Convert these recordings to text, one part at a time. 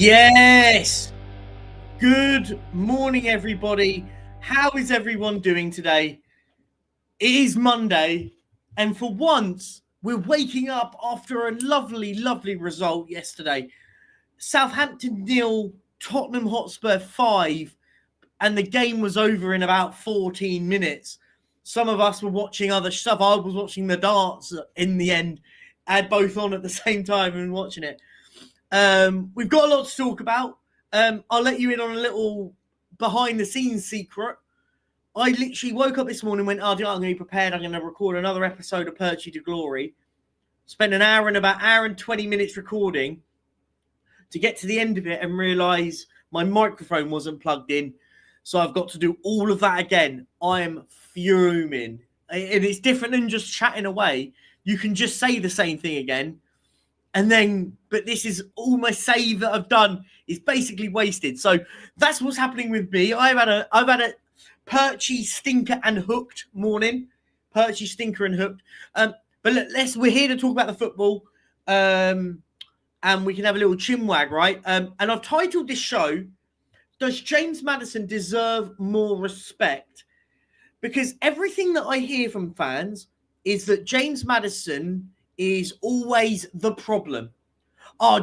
Yes. Good morning, everybody. How is everyone doing today? It is Monday, and for once, we're waking up after a lovely, lovely result yesterday. Southampton 0, Tottenham Hotspur 5, and the game was over in about 14 minutes. Some of us were watching other stuff. I was watching the darts in the end. I had both on at the same time and watching it. We've got a lot to talk about. I'll let you in on a little behind-the-scenes secret. I literally woke up this morning and went, I'm going to be prepared. I'm going to record another episode of Purchie to Glory. Spent an hour and 20 minutes recording to get to the end of it and realise my microphone wasn't plugged in. So I've got to do all of that again. I am fuming. And it's different than just chatting away. You can just say the same thing again. But this is all my save that I've done is basically wasted. So that's what's happening with me. I've had a Perchy, stinker and hooked morning. Perchy, stinker and hooked. But we're here to talk about the football. And we can have a little chinwag, right? And I've titled this show, Does James Madison Deserve More Respect? Because everything that I hear from fans is that James Madison is always the problem.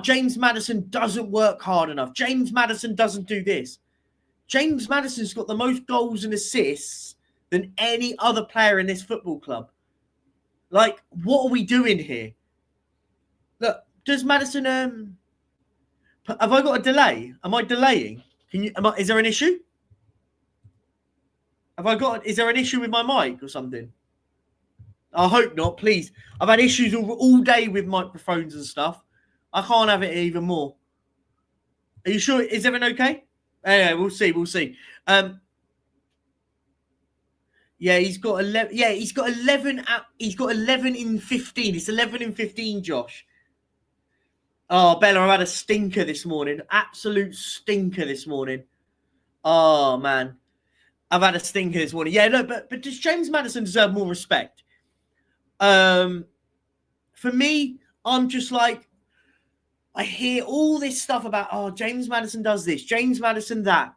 James Madison doesn't work hard enough. James Madison doesn't do this. James Madison's got the most goals and assists than any other player in this football club. Like, what are we doing here? Look, does Madison... have I got a delay? Am I delaying? Is there an issue? Is there an issue with my mic or something? I hope not, please. I've had issues all day with microphones and stuff. I can't have it even more. Are you sure? Is everything okay? Anyway, we'll see. Yeah, he's got 11. Yeah, he's got 11. He's got 11 in 15. It's 11 in 15, Josh. Oh, Bella, I've had a stinker this morning. Absolute stinker this morning. Oh, man. I've had a stinker this morning. Yeah, no, but does James Madison deserve more respect? For me, I'm just like, I hear all this stuff about, James Madison does this, James Madison that.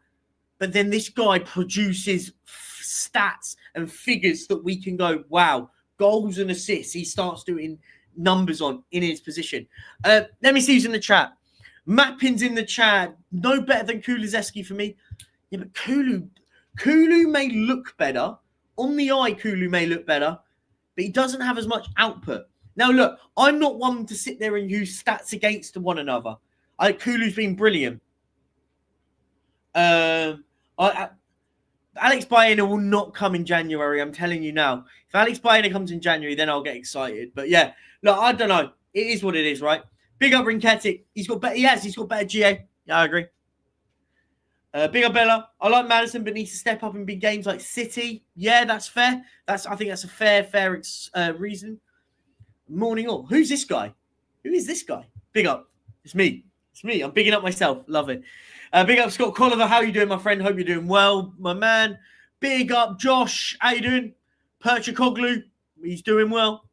But then this guy produces stats and figures that we can go, wow, goals and assists. He starts doing numbers in his position. Let me see who's in the chat. Mappin's in the chat. No better than Kulusevski for me. Yeah, but Kulu may look better. On the eye, Kulu may look better. But he doesn't have as much output. Now, look, I'm not one to sit there and use stats against one another. Kulu's been brilliant. Alex Baena will not come in January. I'm telling you now. If Alex Baena comes in January, then I'll get excited. But yeah, look, I don't know. It is what it is, right? Big up Rinketic. He's got better GA. Yeah, I agree. Big up Bella. I like Madison, but needs to step up in big games like City. Yeah, that's fair. I think that's a fair reason. Morning all. Who's this guy? Who is this guy? Big up. It's me. I'm bigging up myself. Love it. Big up Scott Colliver. How you doing, my friend? Hope you're doing well, my man. Big up Josh. How you doing? Perchikoglu. He's doing well.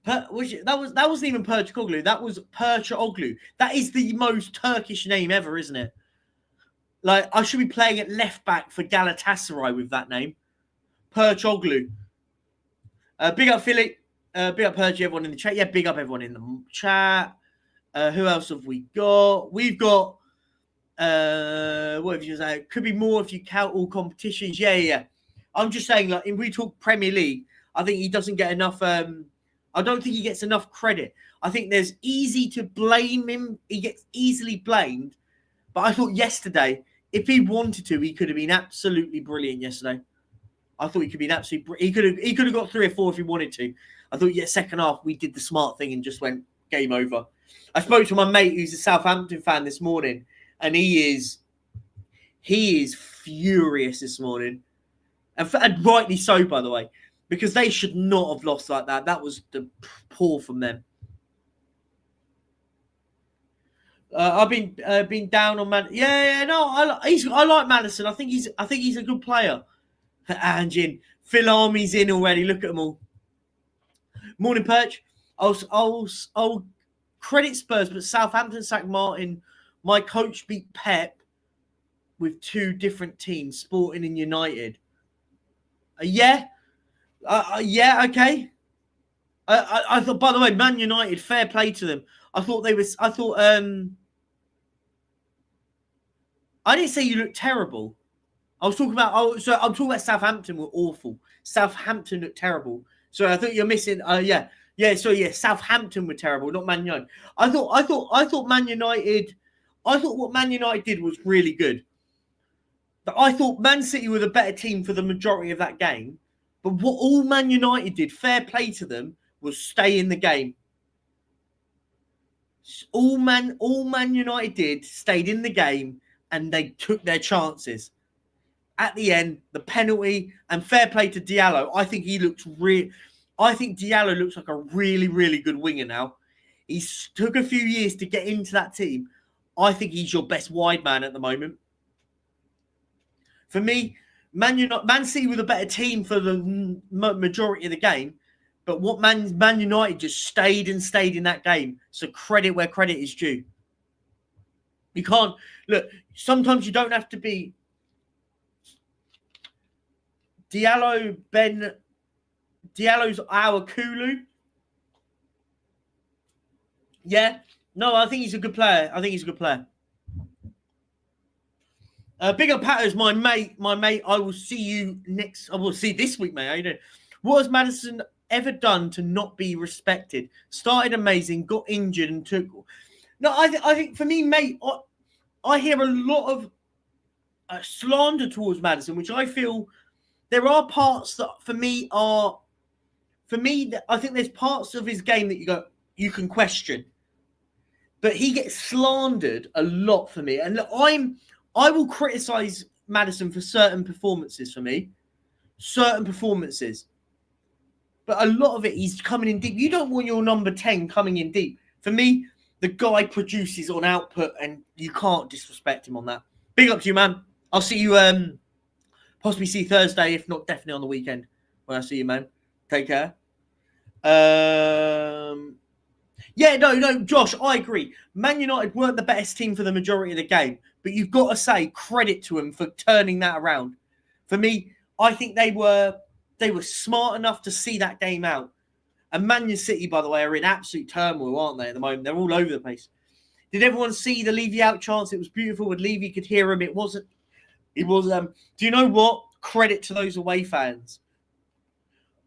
That wasn't even Perchikoglu. That was Perchoglu. That is the most Turkish name ever, isn't it? Like, I should be playing at left back for Galatasaray with that name. Perchoglu. Big up Philip. Big up Perchy, everyone in the chat. Yeah, big up everyone in the chat. Who else have we got? We've got, what have you said? Could be more if you count all competitions. Yeah. I'm just saying, like, if we talk Premier League, I think he doesn't get enough, I don't think he gets enough credit. I think there's easy to blame him. He gets easily blamed. But I thought yesterday, if he wanted to, he could have been absolutely brilliant yesterday. I thought he could be he could have got 3 or 4 if he wanted to. I thought, second half, we did the smart thing and just went game over. I spoke to my mate who's a Southampton fan this morning, and he is furious this morning. And rightly so, by the way, because they should not have lost like that. That was poor from them. I've been down on Madison. I like Madison. I think he's a good player. Anjin, Phil Army's in already. Look at them all. Morning, Perch. I'll credit Spurs, but Southampton sacked Martin. My coach beat Pep with two different teams, Sporting and United. Yeah, okay. I thought, by the way, Man United, fair play to them. I thought I didn't say you looked terrible. I'm talking about Southampton were awful. Southampton looked terrible. So I thought you're missing. Southampton were terrible, not Man United. I thought Man United. I thought what Man United did was really good. But I thought Man City were the better team for the majority of that game. But what all Man United did, fair play to them, was stay in the game. All Man United did stayed in the game, and they took their chances. At the end, the penalty, and fair play to Diallo. I think Diallo looks like a really, really good winger now. He's took a few years to get into that team. I think he's your best wide man at the moment. For me, Man City were the better team for the majority of the game, but what Man United just stayed in that game. So credit where credit is due. You can't look. Sometimes you don't have to be Diallo's our Kulu. Yeah. No, I think he's a good player. Big up Patters, my mate. I will see you next. I will see this week, mate. How you doing? What has Madison ever done to not be respected? Started amazing, got injured, and took. No, I think for me, mate, I hear a lot of slander towards Madison, which I feel there are parts that for me, I think there's parts of his game that you can question, but he gets slandered a lot for me, and I will criticize Madison for certain performances but a lot of it he's coming in deep. You don't want your number 10 coming in deep. For me, the guy produces on output, and you can't disrespect him on that. Big up to you, man. I'll see you possibly see Thursday, if not definitely on the weekend when I see you, man. Take care. Josh, I agree. Man United weren't the best team for the majority of the game, but you've got to say credit to them for turning that around. For me, I think they were smart enough to see that game out. And Man City, by the way, are in absolute turmoil, aren't they, at the moment? They're all over the place. Did everyone see the Levy out chance? It was beautiful when Levy could hear him. It was, do you know what? Credit to those away fans.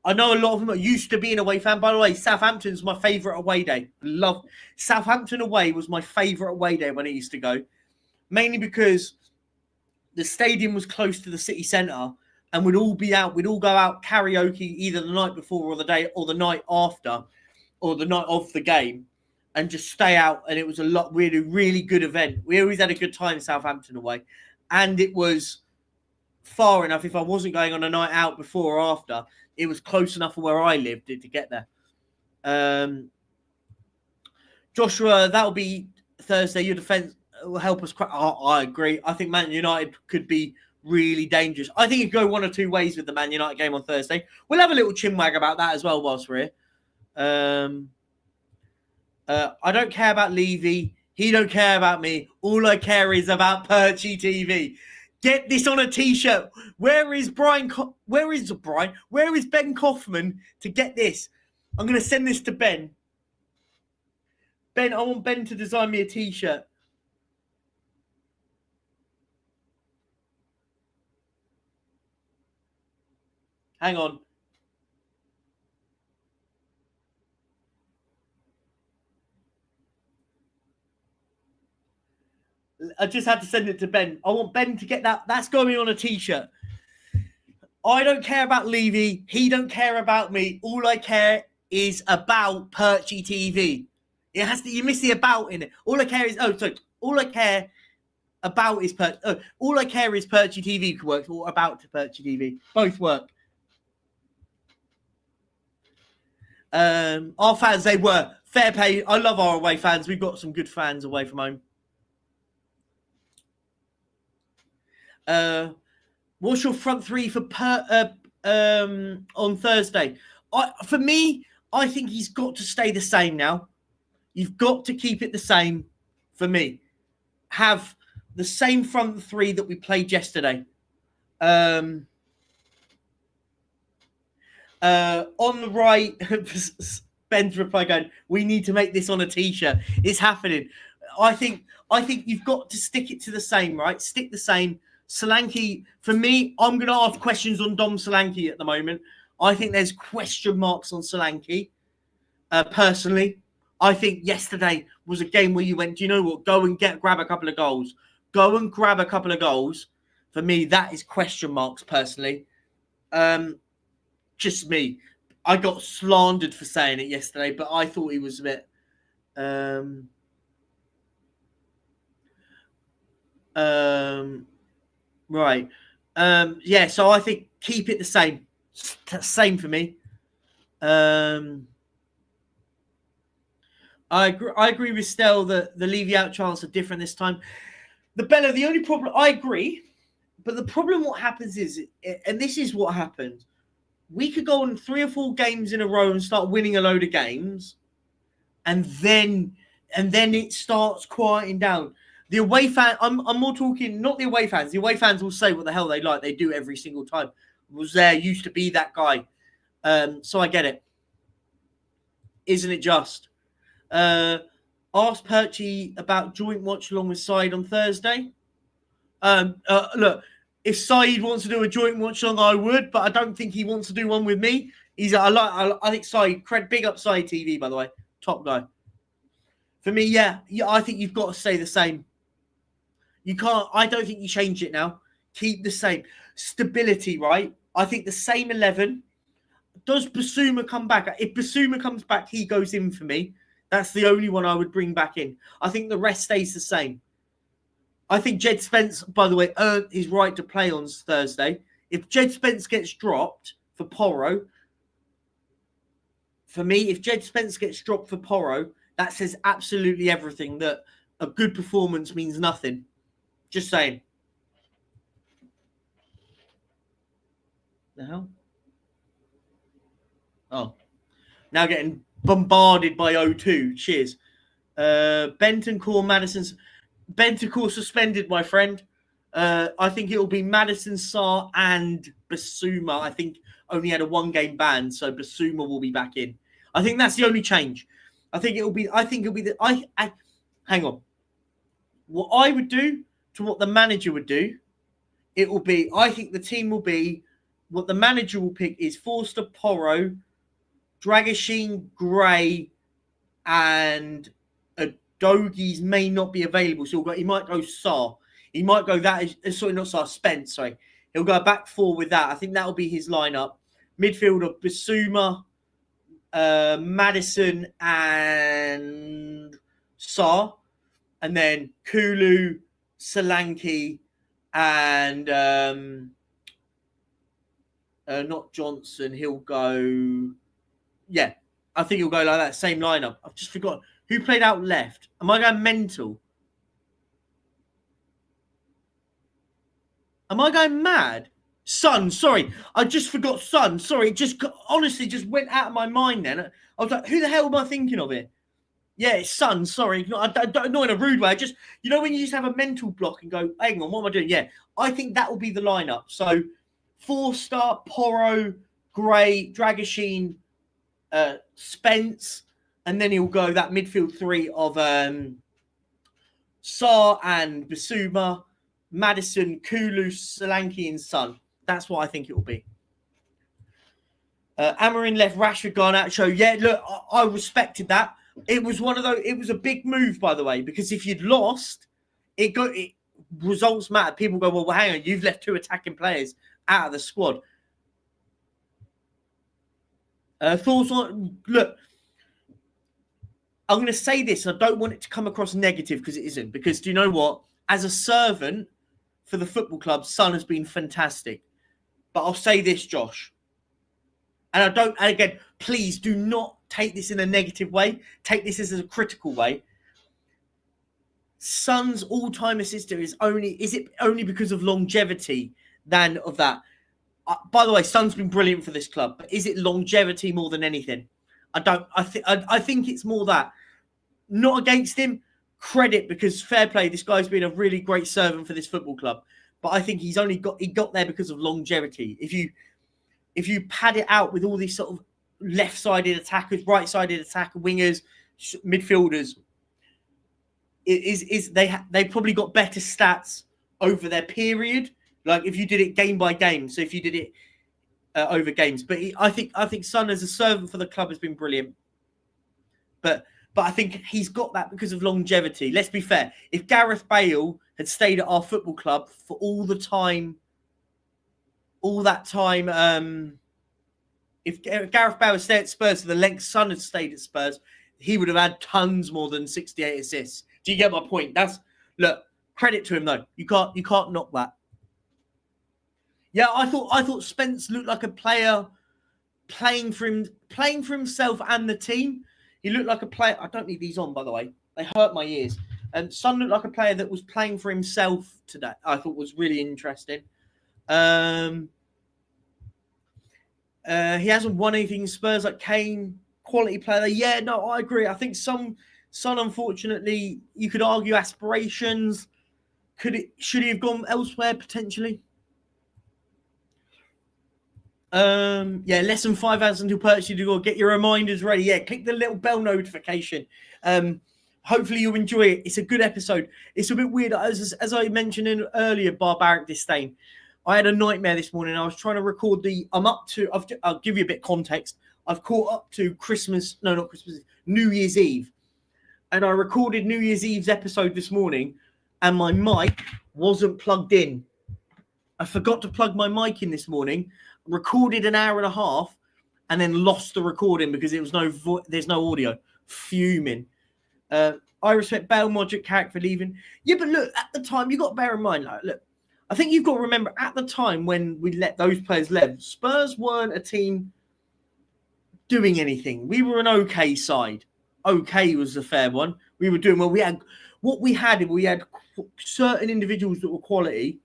I know a lot of them are used to being away fan. By the way, Southampton's my favourite away day. Love Southampton away was my favourite away day when I used to go. Mainly because the stadium was close to the city centre, and we'd all go out karaoke either the night before or the day or the night after or the night of the game and just stay out. And it was a really, really good event. We always had a good time Southampton away. And it was far enough. If I wasn't going on a night out before or after, it was close enough from where I lived to get there. Joshua, that'll be Thursday. Your defence will help us. I agree. I think Man United could be really dangerous. I think it could go one or two ways with the Man United game on Thursday. We'll have a little chinwag about that as well whilst we're here. I don't care about Levy. He don't care about me. All I care is about Perchy TV. Get this on a T-shirt. Where is Ben Kaufman to get this? I'm going to send this to Ben. Ben, I want Ben to design me a T-shirt. Hang on. I just had to send it to Ben. I want Ben to get that. That's going on a T-shirt. I don't care about Levy. He don't care about me. All I care is about Perchy TV. It has to. You miss the about in it. All I care is. All I care about is all I care is Perchy TV could work. Or about to Perchy TV. Both work. Our fans, they were fair play. I love our away fans. We've got some good fans away from home. What's your front three for on Thursday? For me, I think he's got to stay the same now. You've got to keep it the same for me. Have the same front three that we played yesterday. On the right, Ben's reply going, "We need to make this on a t-shirt." It's happening. I think you've got to stick it to the same, right? Stick the same. Solanke, for me, I'm going to ask questions on Dom Solanke at the moment. I think there's question marks on Solanke. Personally, I think yesterday was a game where you went, do you know what? Go and grab a couple of goals. Go and grab a couple of goals. For me, that is question marks personally. Just me. I got slandered for saying it yesterday, but I thought he was a bit... right. Yeah, so I think keep it the same. Same for me. I agree with Stell that the Levy out chance are different this time. The only problem, I agree, but the problem what happens is, and this is what happened, we could go on 3 or 4 games in a row and start winning a load of games, and then it starts quieting down. The away fan, I'm more talking, not the away fans. The away fans will say what the hell they like. They do every single time. Was there, used to be that guy. So I get it. Isn't it just? Ask Perchy about joint watch along with Said on Thursday. Look, if Said wants to do a joint watch along, I would, but I don't think he wants to do one with me. I think Said, big up Said TV, by the way, top guy. For me, yeah, I think you've got to stay the same. You can't. I don't think you change it now. Keep the same stability, right? I think the same 11. Does Basuma come back? If Basuma comes back, he goes in for me. That's the only one I would bring back in. I think the rest stays the same. I think Jed Spence, by the way, earned his right to play on Thursday. If Jed Spence gets dropped for Porro, for me, if Jed Spence gets dropped for Porro, that says absolutely everything, that a good performance means nothing. Just saying. The hell? Oh. Now getting bombarded by O2. Cheers. Bentancur, Madison's... Bentancur suspended, my friend. I think it will be Madison, Sarr, and Basuma. I think only had a 1-game ban, so Basuma will be back in. I think that's the only change. Hang on. What I would do to what the manager would do, it will be, I think the team will be, what the manager will pick is Forster, Porro, Dragoshin, Gray, and Dogies may not be available. So he might go Sarr. He might go Spence, sorry. He'll go back 4 with that. I think that will be his lineup. Midfield of Basuma, Madison, and Sarr. And then Kulu, Solanke, and not Johnson. He'll go... Yeah, I think he'll go like that. Same lineup. I've just forgotten. Who played out left? Am I going mental? Am I going mad? Son, sorry. I just forgot Son. Sorry, it just honestly just went out of my mind then. I was like, who the hell am I thinking of it? Yeah, it's Son. Sorry. Not in a rude way. Just, you know, when you just have a mental block and go, hang on, what am I doing? Yeah, I think that will be the lineup. So, Forster, Porro, Gray, Dragoshin, Spence, and then he'll go that midfield 3 of Sarr and Basuma, Madison, Kulu, Solanke, and Son. That's what I think it will be. Amarin left, Rashford, Garnacho. Yeah, look, I respected that. It was one of those. It was a big move, by the way, because if you'd lost, results matter. People go, well, hang on, you've left 2 attacking players out of the squad. Thoughts on... Look, I'm going to say this. I don't want it to come across negative because it isn't. Because do you know what? As a servant for the football club, Son has been fantastic. But I'll say this, Josh. And again, please do not take this in a negative way. Take this as a critical way. Son's all-time assister is it only because of longevity than of that? By the way, Son's been brilliant for this club, but is it longevity more than anything? I think it's more that not against him. Credit, because fair play, this guy's been a really great servant for this football club. But I think he got there because of longevity. If you pad it out with all these sort of left-sided attackers, right-sided attacker, wingers, midfielders, they probably got better stats over their period. Like if you did it game by game, so if you did it over games. But I think Son as a servant for the club has been brilliant. But I think he's got that because of longevity. Let's be fair. If Gareth Bale had stayed at our football club for all that time, if Gareth Bale had stayed at Spurs for the length Son had stayed at Spurs, he would have had tons more than 68 assists. Do you get my point? Look, credit to him though. You can't knock that. Yeah, I thought Spence looked like a player playing for himself and the team. He looked like a player. I don't need these on, by the way. They hurt my ears. And Son looked like a player that was playing for himself today. I thought was really interesting. He hasn't won anything in Spurs like Kane. Quality player. Yeah, no, I agree. I think Son, unfortunately, you could argue aspirations. Should he have gone elsewhere potentially? Less than 5 hours until purchase. You go get your reminders ready. Yeah, click the little bell notification. Hopefully you'll enjoy it. It's a good episode. It's a bit weird. As I mentioned in earlier, Barbaric Disdain, I had a nightmare this morning. I was trying to record I'll give you a bit of context. I've caught up to New Year's Eve. And I recorded New Year's Eve's episode this morning and my mic wasn't plugged in. I forgot to plug my mic in this morning, recorded an hour and a half and then lost the recording because there's no audio. Fuming. I respect Bale, Modric, Carrick for leaving. Yeah, but look, at the time, you got to bear in mind, I think you've got to remember at the time when we let those players leave, Spurs weren't a team doing anything. We were an okay side. Okay was the fair one. We were doing well. We had certain individuals that were quality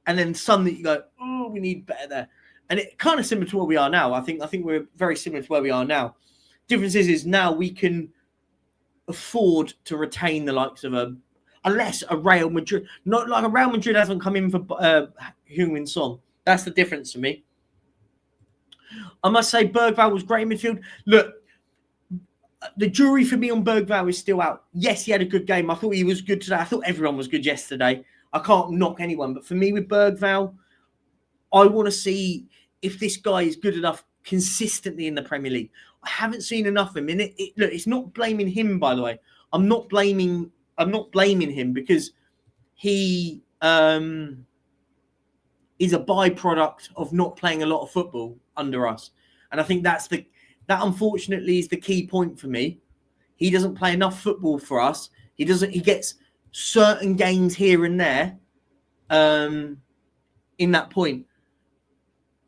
and then some that you go, oh, we need better there. And it kind of similar to what we are now. I think we're very similar to where we are now. Difference is now we can afford to retain the likes of unless a Real Madrid, not like a Real Madrid hasn't come in for Heung-min Son. That's the difference for me. I must say Bergvall was great in midfield. Look, the jury for me on Bergvall is still out. Yes, he had a good game. I thought he was good today. I thought everyone was good yesterday. I can't knock anyone. But for me with Bergvall, I want to see if this guy is good enough consistently in the Premier League. I haven't seen enough of him. And look, it's not blaming him, by the way. I'm not blaming him because he is a byproduct of not playing a lot of football under us. And I think that unfortunately is the key point for me. He doesn't play enough football for us. He gets certain games here and there in that point.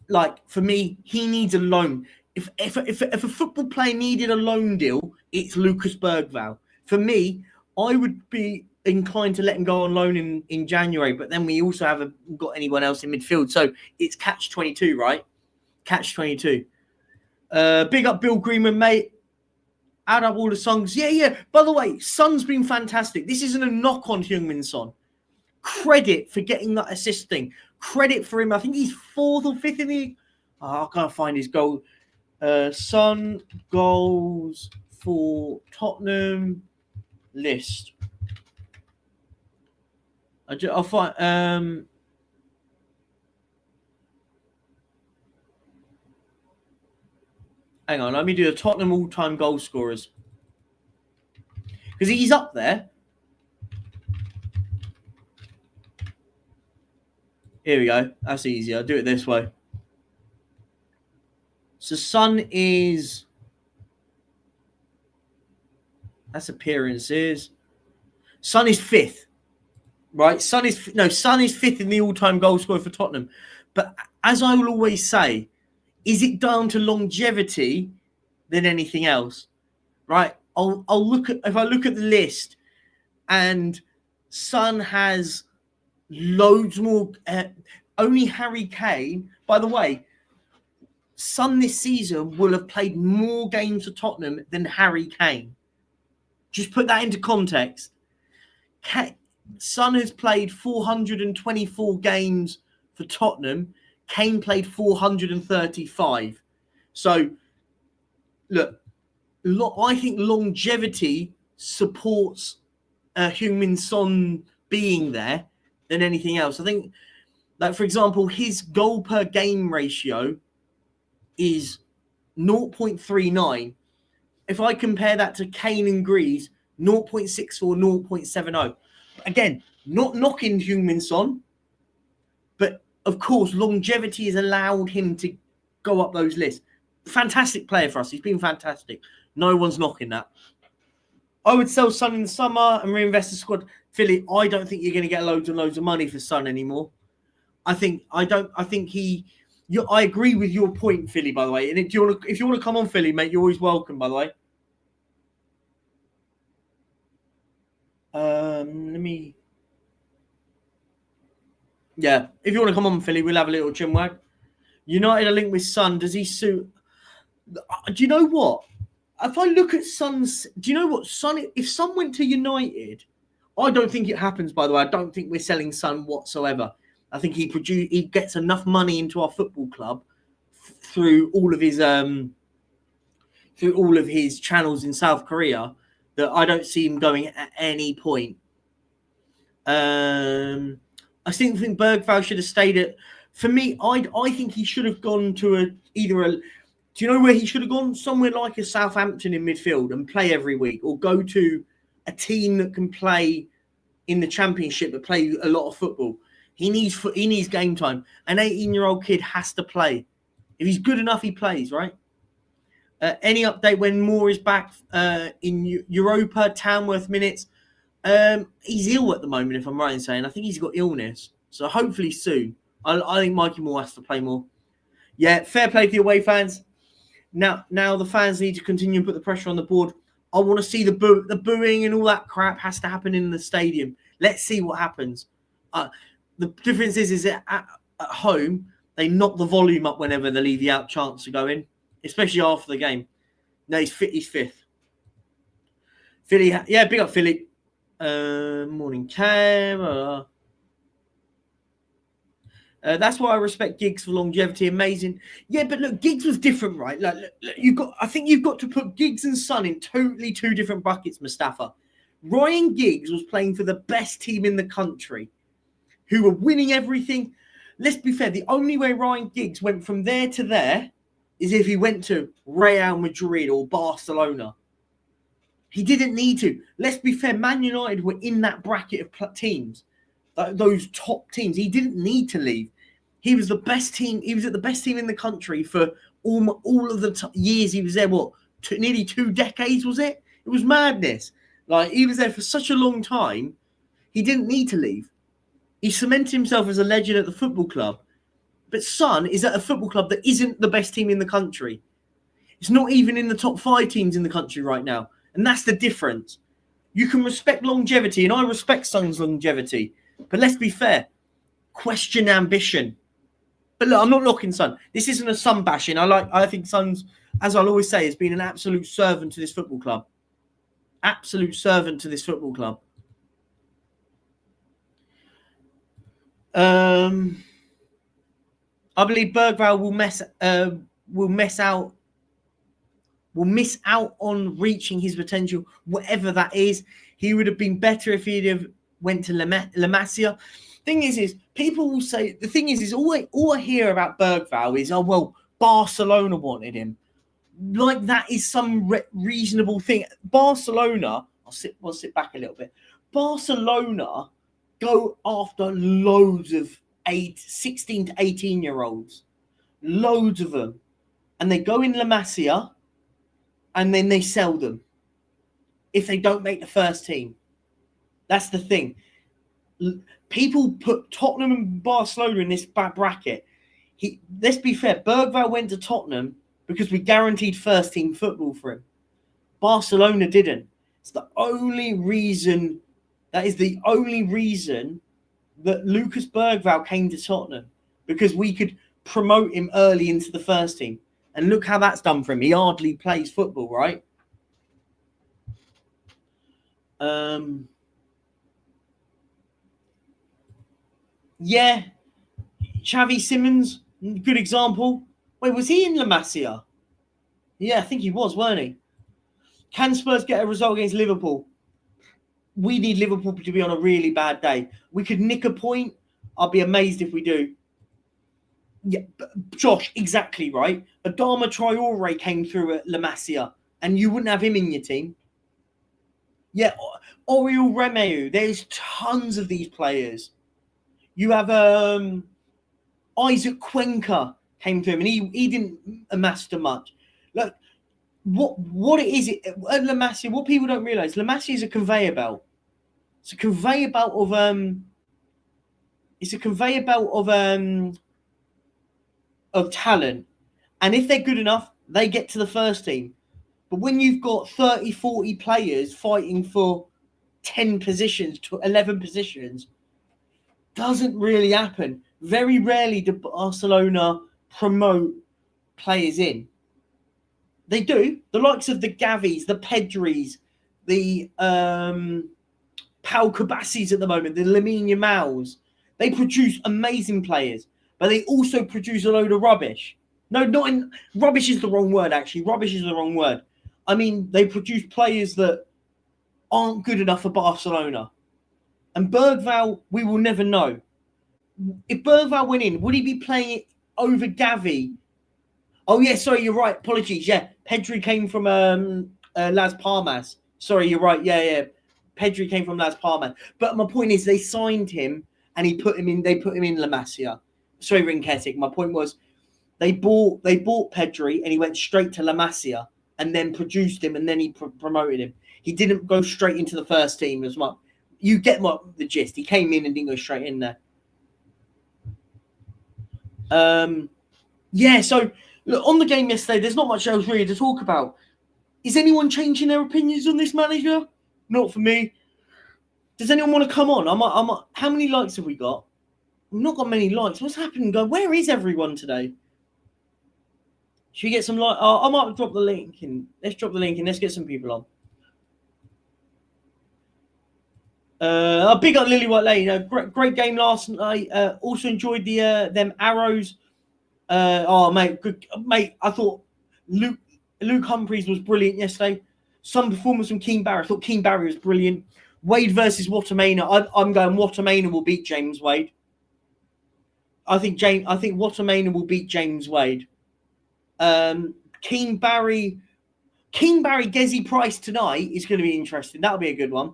Like for me, he needs a loan. If a football player needed a loan deal, it's Lucas Bergvall. For me, I would be inclined to let him go on loan in January, but then we also haven't got anyone else in midfield. So it's catch-22, right? Catch-22. Big up Bill Greenman, mate. Add up all the songs. Yeah. By the way, Son's been fantastic. This isn't a knock on Heung-min Son. Credit for getting that assist thing. Credit for him. I think he's 4th or 5th in the... I can't find his goal. Son goals for Tottenham list. I'll find... Hang on, let me do the Tottenham all-time goal scorers. Because he's up there. Here we go. That's easy. I'll do it this way. So Son is... That's appearances. Son is 5th. Right? Son is 5th in the all-time goal scorer for Tottenham. But as I will always say, is it down to longevity than anything else? Right? If I look at the list and Son has loads more. Only Harry Kane. By the way, Son this season will have played more games for Tottenham than Harry Kane. Just put that into context. Son has played 424 games for Tottenham. Kane played 435. So, look, I think longevity supports Heung-min Son being there than anything else. I think, like, for example, his goal per game ratio is 0.39. If I compare that to Kane and Greaves, 0.64, 0.70. Again, not knocking Heung-min Son, but of course, longevity has allowed him to go up those lists. Fantastic player for us. He's been fantastic. No one's knocking that. I would sell Son in the summer and reinvest the squad. Philly, I don't think you're going to get loads and loads of money for Son anymore. I agree with your point, Philly, by the way. And if you want to come on, Philly, mate, you're always welcome, by the way. If you want to come on, Philly, we'll have a little chinwag. United are linked with Son. Does he suit? Do you know what? If I look at Son's, do you know what? Son, if Son went to United, I don't think it happens, by the way. I don't think we're selling Son whatsoever. I think he gets enough money into our football club through all of his channels in South Korea that I don't see him going at any point. I think Bergvall should have stayed at. For me, I think he should have gone to do you know where he should have gone? Somewhere like a Southampton in midfield and play every week, or go to a team that can play in the Championship but play a lot of football. He needs game time. An 18-year-old kid has to play. If he's good enough, he plays, right? Any update when Moore is back in Europa, Tamworth minutes? He's ill at the moment, if I'm right in saying. I think he's got illness. So hopefully soon. I think Mikey Moore has to play more. Yeah, fair play to the away fans. Now the fans need to continue and put the pressure on the board. I want to see the booing and all that crap has to happen in the stadium. Let's see what happens. The difference is that at home, they knock the volume up whenever they leave the out chance to go in, especially after the game. No, he's fifth. Philly, yeah, big up Philly. Morning, Cam. That's why I respect Giggs for longevity. Amazing. Yeah, but look, Giggs was different, right? Like, I think you've got to put Giggs and Son in totally two different buckets, Mustafa. Ryan Giggs was playing for the best team in the country, who were winning everything. Let's be fair, the only way Ryan Giggs went from there to there is if he went to Real Madrid or Barcelona. He didn't need to. Let's be fair, Man United were in that bracket of teams, those top teams. He didn't need to leave. He was the best team. He was at the best team in the country for all of the years he was there. Nearly 2 decades, was it? It was madness. Like, he was there for such a long time. He didn't need to leave. He cemented himself as a legend at the football club. But Son is at a football club that isn't the best team in the country. It's not even in the top 5 teams in the country right now. And that's the difference. You can respect longevity, and I respect Son's longevity. But let's be fair. Question ambition. But look, I'm not knocking Son. This isn't a Son bashing. I think Son's, as I'll always say, has been an absolute servant to this football club. Absolute servant to this football club. I believe Bergvall will miss out on reaching his potential, whatever that is. He would have been better if he'd have went to La Masia. Thing is people will say, the thing is all I hear about Bergvall is, oh, well, Barcelona wanted him. Like that is some reasonable thing. Barcelona, I'll sit back a little bit. Barcelona go after loads of 16 to 18-year-olds. Loads of them. And they go in La Masia and then they sell them if they don't make the first team. That's the thing. People put Tottenham and Barcelona in this bracket. Let's be fair, Bergvall went to Tottenham because we guaranteed first team football for him. Barcelona didn't. It's the only reason. That is the only reason that Lucas Bergvall came to Tottenham, because we could promote him early into the first team. And look how that's done for him. He hardly plays football, right? Yeah, Xavi Simons, good example. Wait, was he in La Masia? Yeah, I think he was, weren't he? Can Spurs get a result against Liverpool? We need Liverpool to be on a really bad day. We could nick a point. I'll be amazed if we do. Yeah, Josh, exactly right. Adama Traore came through at La Masia, and you wouldn't have him in your team. Yeah, Oriol Romeu. There's tons of these players. You have Isaac Cuenca came to him, and he didn't amass too much. Look, what it is at La Masia, what people don't realise, La Masia is a conveyor belt. It's a conveyor belt of talent. And if they're good enough, they get to the first team. But when you've got 30, 40 players fighting for 10 positions to 11 positions, doesn't really happen. Very rarely do Barcelona promote players in. They do. The likes of the Gavis, the Pedris, the Pau Kabassis at the moment, the Lamine Yamals. They produce amazing players, but they also produce a load of rubbish. No, not in rubbish is the wrong word, actually. Rubbish is the wrong word. I mean, they produce players that aren't good enough for Barcelona. And Bergvall, we will never know. If Bergvall went in, would he be playing it over Gavi? Oh, yeah, sorry, you're right. Apologies. Yeah, Pedri came from Las Palmas. Sorry, you're right. Yeah. Pedri came from Las Palmas. But my point is they signed him and they put him in La Masia. Sorry, Rinketic. My point was they bought Pedri and he went straight to La Masia and then produced him and then he promoted him. He didn't go straight into the first team as much. You get the gist. He came in and didn't go straight in there. Yeah, so look, on the game yesterday, there's not much else really to talk about. Is anyone changing their opinions on this manager? Not for me. Does anyone want to come on? How many likes have we got? We've not got many likes. What's happening, guys? Where is everyone today? Should we get some likes? I might drop the link in. Let's drop the link in. Let's get some people on. Big up Lily White Lane. Great game last night. Also enjoyed the them arrows. Mate, I thought Luke Humphries was brilliant yesterday. Some performance from Keane Barry. I thought Keane Barry was brilliant. Wade versus Watermainer. I'm going Watermainer will beat James Wade. I think Watermainer will beat James Wade. Keane Barry, Gezi Price tonight is going to be interesting. That'll be a good one.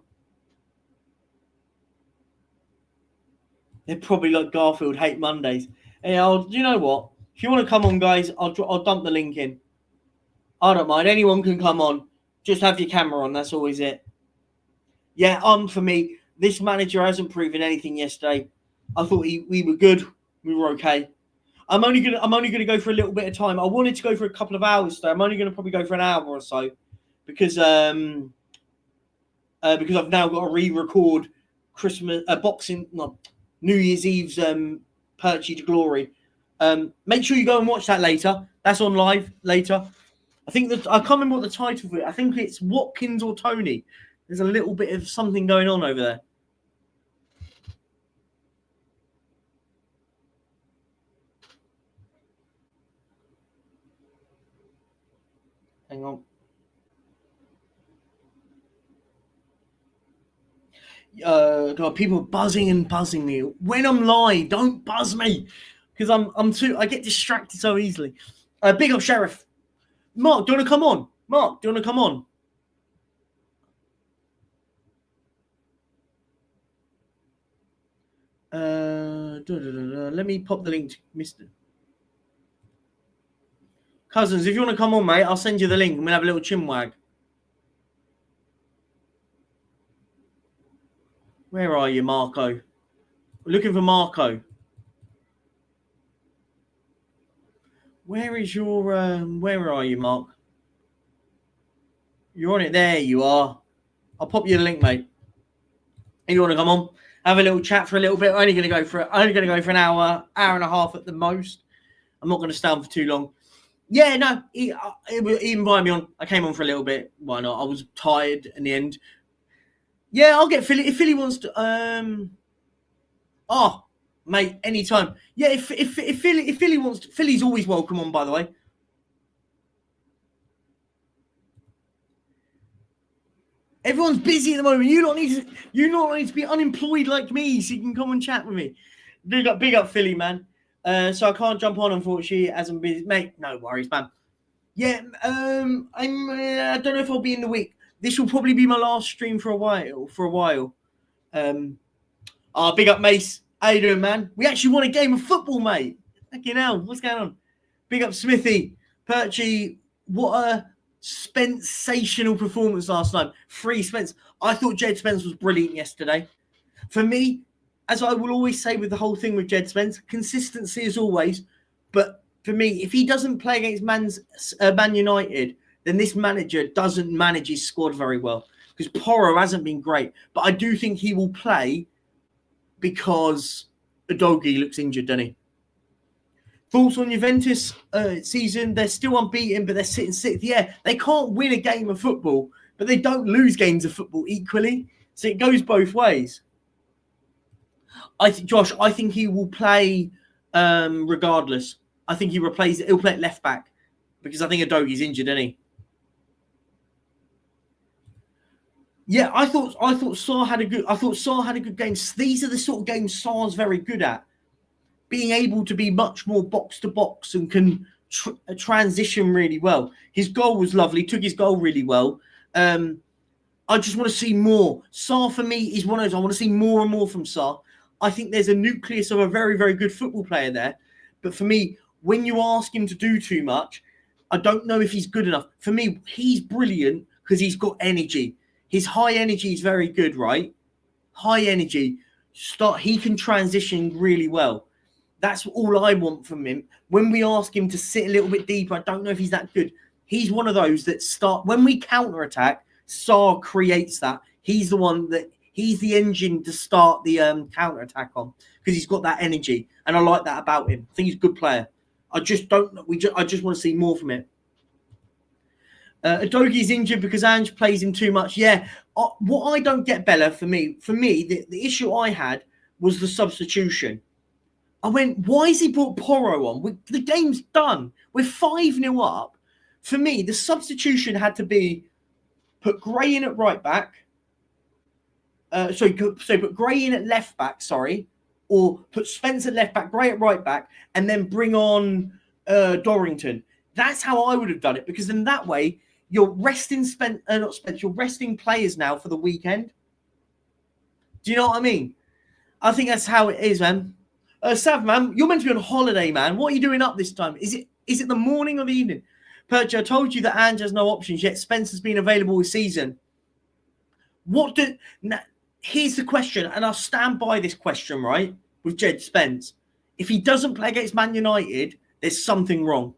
They're probably like Garfield hate Mondays. Hey, you know what? If you want to come on, guys, I'll dump the link in. I don't mind. Anyone can come on. Just have your camera on. That's always it. Yeah, for me, this manager hasn't proven anything yesterday. I thought we were good. We were okay. I'm only gonna go for a little bit of time. I wanted to go for a couple of hours today. I'm only gonna probably go for an hour or so because I've now got to re-record Christmas New Year's Eve's Perchy to Glory. Make sure you go and watch that later. That's on live later. I think that I can't remember what the title of it. I think it's Watkins or Tony. There's a little bit of something going on over there. Hang on. God, people buzzing me. When I'm live, don't buzz me because I get distracted so easily. Big up Sheriff. Mark, do you want to come on? Mark, do you want to come on? Let me pop the link to Mr. Cousins. If you want to come on, mate, I'll send you the link and we'll have a little chinwag. Where are you, Marco? We're looking for Marco. Where is your where are you, Mark? You're on it. There you are. I'll pop you the link, mate. If you want to come on, have a little chat for a little bit. Only going to go for an hour and a half at the most. I'm not going to stay on for too long. Yeah, no, he invited me on. I came on for a little bit. Why not? I was tired in the end. Yeah, I'll get Philly if Philly wants to. Oh, mate, anytime. Yeah, if Philly wants to, Philly's always welcome on. By the way, everyone's busy at the moment. You not need to be unemployed like me, so you can come and chat with me. Big up Philly, man. So I can't jump on, unfortunately, as I'm busy, mate. No worries, man. Yeah, I don't know if I'll be in the week. This will probably be my last stream for a while. Um, big up Mace. How you doing, man? We actually won a game of football, mate. Fucking hell, what's going on? Big up Smithy, Perchy. What a sensational performance last night. Free Spence. I thought Jed Spence was brilliant yesterday. For me, as I will always say with the whole thing with Jed Spence, consistency as always. But for me, if he doesn't play against Man United, then this manager doesn't manage his squad very well. Because Porro hasn't been great. But I do think he will play because Udogie looks injured, doesn't he? Thoughts on Juventus season? They're still unbeaten, but they're sitting sixth. Yeah, they can't win a game of football, but they don't lose games of football equally. So it goes both ways. Josh, I think he will play regardless. I think he'll play at left back because I think Udogie's injured, isn't he? Yeah, I thought Sarr had a good game. These are the sort of games Sarr's very good at. Being able to be much more box to box and can transition really well. His goal was lovely, took his goal really well. I just want to see more. Sarr for me is one of those. I want to see more and more from Sarr. I think there's a nucleus of a very, very good football player there. But for me, when you ask him to do too much, I don't know if he's good enough. For me, he's brilliant because he's got energy. His high energy is very good, right? High energy. He can transition really well. That's all I want from him. When we ask him to sit a little bit deeper, I don't know if he's that good. He's one of those that when we counter attack, Sarr creates that. He's the engine to start the counter attack on because he's got that energy, and I like that about him. I think he's a good player. I just want to see more from him. Udogie's injured because Ange plays him too much. Yeah, what I don't get, Bella, for me, the issue I had was the substitution. I went, why has he brought Porro on? The game's done. We're 5-0 up. For me, the substitution had to be put Gray in at right back. Put Gray in at left back, or put Spence at left back, Gray at right back, and then bring on Dorrington. That's how I would have done it, because in that way, you're resting you're resting players now for the weekend. Do you know what I mean? I think that's how it is, man. Sav, man, you're meant to be on holiday, man. What are you doing up this time? Is it the morning or the evening? Perch, I told you that Ange has no options, yet Spence has been available this season. Here's the question, and I'll stand by this question, right, with Jed Spence. If he doesn't play against Man United, there's something wrong.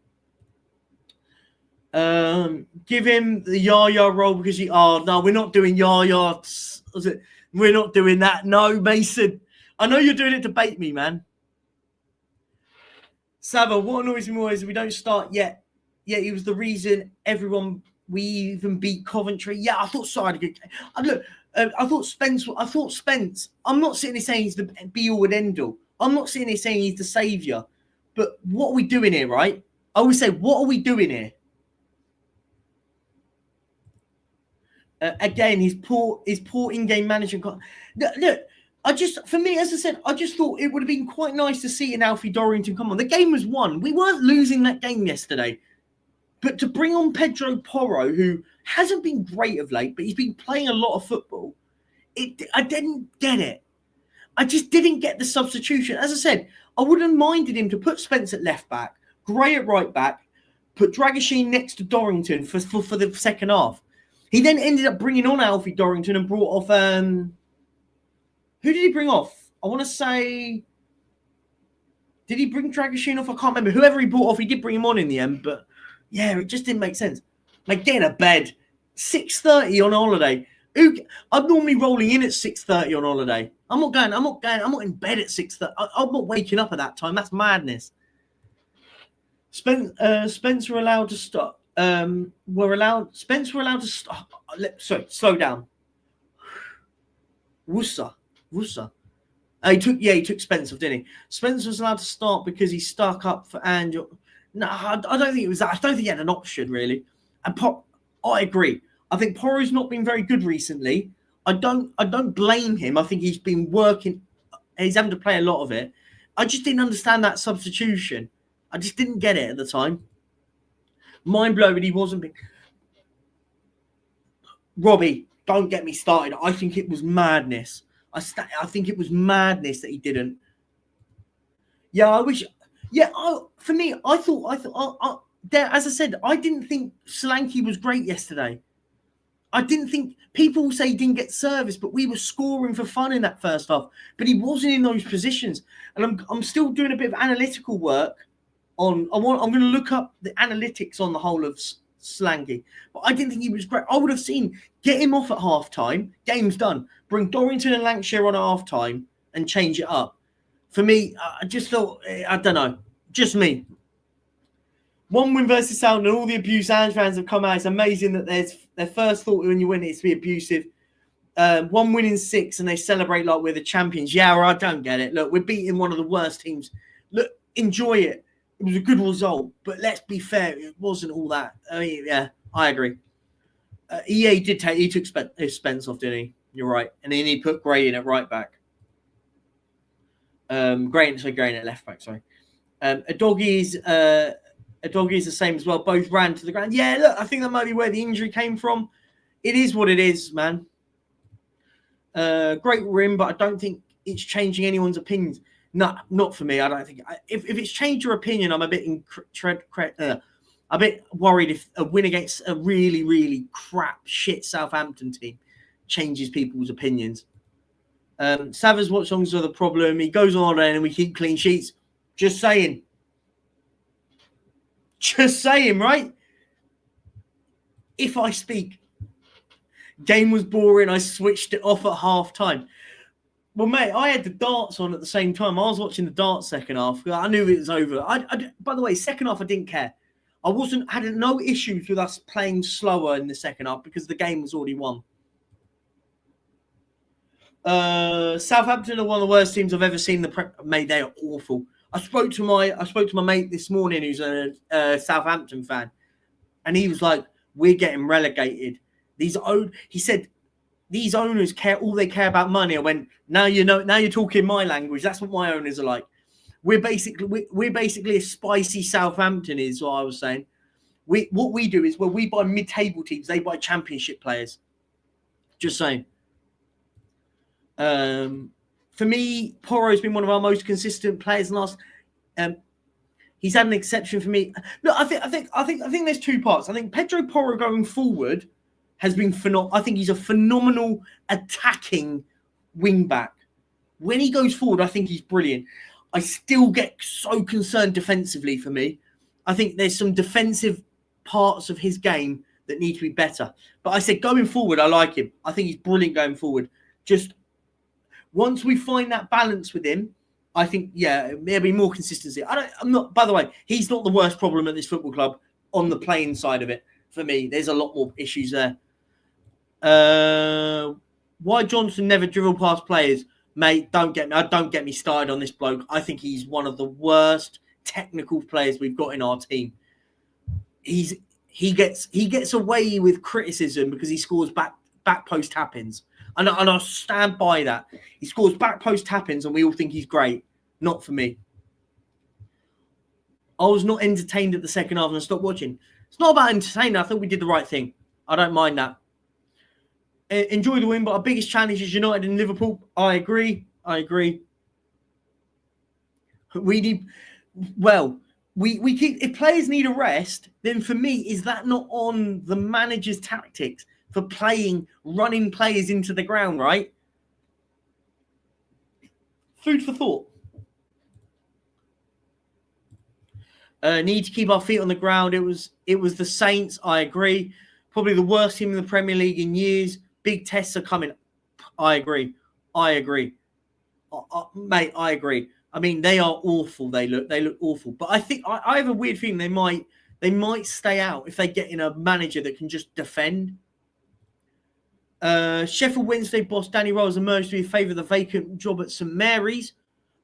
Give him the Yaya role because no, we're not doing Yaya. We're not doing that. No, Mason. I know you're doing it to bait me, man. Sava, what annoys me more is we don't start yet. Yeah, he was the reason we even beat Coventry. Yeah, I thought Sarr had a good game. I thought Spence. I'm not sitting there saying he's the be all and end all. I'm not sitting there saying he's the saviour. But what are we doing here, right? I always say, what are we doing here? Again, his poor in-game management. Look, for me, as I said, I just thought it would have been quite nice to see an Alfie Dorrington come on. The game was won. We weren't losing that game yesterday. But to bring on Pedro Porro, who hasn't been great of late, but he's been playing a lot of football, I didn't get it. I just didn't get the substitution. As I said, I wouldn't have minded him to put Spence at left back, Gray at right back, put Dragoshin next to Dorrington for the second half. He then ended up bringing on Alfie Dorrington and brought off... who did he bring off? I want to say... Did he bring Dragoshin off? I can't remember. Whoever he brought off, he did bring him on in the end, but... Yeah, it just didn't make sense. Like, get in a bed. 6:30 on holiday. I'm normally rolling in at 6:30 on holiday. I'm not in bed at 6:30. I'm not waking up at that time. That's madness. Spence were allowed to stop. Spence were allowed to stop. Sorry, slow down. Worcester. He took Spencer off, didn't he? Spencer was allowed to start because he stuck up for Angel. No, I don't think it was that. I don't think he had an option really. And I agree. I think Porro's not been very good recently. I don't blame him. I think he's been working. He's having to play a lot of it. I just didn't understand that substitution. I just didn't get it at the time. Mind blowing, he wasn't big. Robbie, don't get me started. I think it was madness. I think it was madness that he didn't. Yeah, I wish. Yeah, for me, I thought. As I said, I didn't think Solanke was great yesterday. I didn't think people say he didn't get service, but we were scoring for fun in that first half. But he wasn't in those positions, and I'm still doing a bit of analytical work on. I'm going to look up the analytics on the whole of Solanke, but I didn't think he was great. I would have seen get him off at half time, game's done. Bring Dorrington and Lancashire on at half time and change it up. For me, I just thought, I don't know, just me. 1 win versus Southampton, and all the abuse Ange fans have come out. It's amazing that their first thought when you win is to be abusive. 1 win in 6, and they celebrate like we're the champions. Yeah, I don't get it. Look, we're beating one of the worst teams. Look, enjoy it. It was a good result, but let's be fair, it wasn't all that. I mean, yeah, I agree. He took Spence off, didn't he? You're right. And then he put Gray in at right back. Gray at left back, sorry. A doggy's the same as well. Both ran to the ground. Yeah, look, I think that might be where the injury came from. It is what it is, man. Great rim, but I don't think it's changing anyone's opinions. No, not for me. I don't think. If it's changed your opinion, I'm a bit a bit worried if a win against a really, really crap shit Southampton team changes people's opinions. Savage watch songs are the problem. He goes on and we keep clean sheets. Just saying. Just saying, right? If I speak, game was boring. I switched it off at half time. Well, mate, I had the darts on at the same time. I was watching the darts second half. I knew it was over. By the way, second half, I didn't care. I had no issues with us playing slower in the second half because the game was already won. Southampton are one of the worst teams I've ever seen. Mate, they are awful. I spoke to my mate this morning who's a Southampton fan, and he was like, "We're getting relegated." He said, "These owners all they care about money." I went, now you're talking my language. That's what my owners are like. We're basically a spicy Southampton is what I was saying. What we do is we buy mid-table teams, they buy championship players. Just saying. For me, Porro's been one of our most consistent players in the last. He's had an exception for me. No, I think there's two parts. I think Pedro Porro going forward has been phenomenal. I think he's a phenomenal attacking wing back. When he goes forward, I think he's brilliant. I still get so concerned defensively for me. I think there's some defensive parts of his game that need to be better. But I said going forward, I like him. I think he's brilliant going forward. Just once we find that balance with him, I think, yeah, there'll be more consistency. By the way, he's not the worst problem at this football club on the playing side of it. For me, there's a lot more issues there. Why Johnson never dribble past players? Mate, don't get me started on this bloke. I think he's one of the worst technical players we've got in our team. He gets away with criticism because he scores back post tap-ins. And I'll stand by that. He scores back post tap-ins and we all think he's great. Not for me. I was not entertained at the second half and I stopped watching. It's not about entertaining. I thought we did the right thing. I don't mind that. Enjoy the win, but our biggest challenge is United and Liverpool. I agree. We keep if players need a rest, then for me, is that not on the manager's tactics for running players into the ground, right? Food for thought. Need to keep our feet on the ground. It was the Saints. I agree. Probably the worst team in the Premier League in years. Big tests are coming. I agree. Mate, I agree. I mean, they are awful. They look awful. But I think I have a weird feeling they might stay out if they get in a manager that can just defend. Sheffield Wednesday boss Danny Rose emerged to be in favour of the vacant job at St Mary's.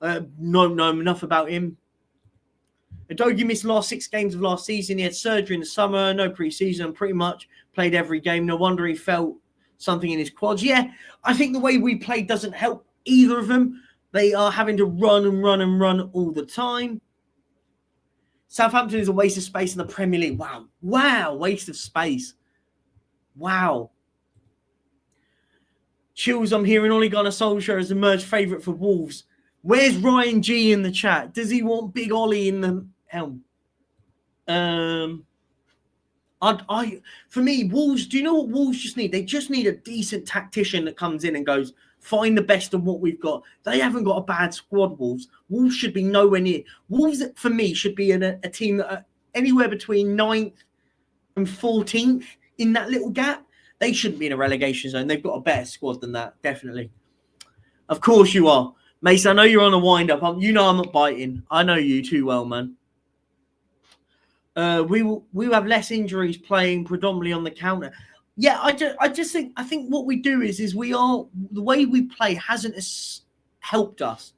No, enough about him. Udogie missed the last 6 games of last season. He had surgery in the summer, no pre-season, pretty much played every game. No wonder he felt something in his quads. Yeah, I think the way we play doesn't help either of them. They are having to run and run and run all the time. Southampton is a waste of space in the Premier League. Wow, waste of space. Wow. Chills, I'm hearing Ole Gunnar Solskjaer has emerged favourite for Wolves. Where's Ryan G in the chat? Does he want Big Ollie in the helm? For me, Wolves, do you know what Wolves just need? They just need a decent tactician that comes in and goes, find the best of what we've got. They haven't got a bad squad, Wolves. Wolves should be nowhere near. Wolves, for me, should be a team that are anywhere between 9th and 14th in that little gap. They shouldn't be in a relegation zone. They've got a better squad than that, definitely. Of course you are. Mason, I know you're on a wind-up. You know I'm not biting. I know you too well, man. We will have less injuries playing predominantly on the counter. Yeah, I think what we do is the way we play hasn't helped us.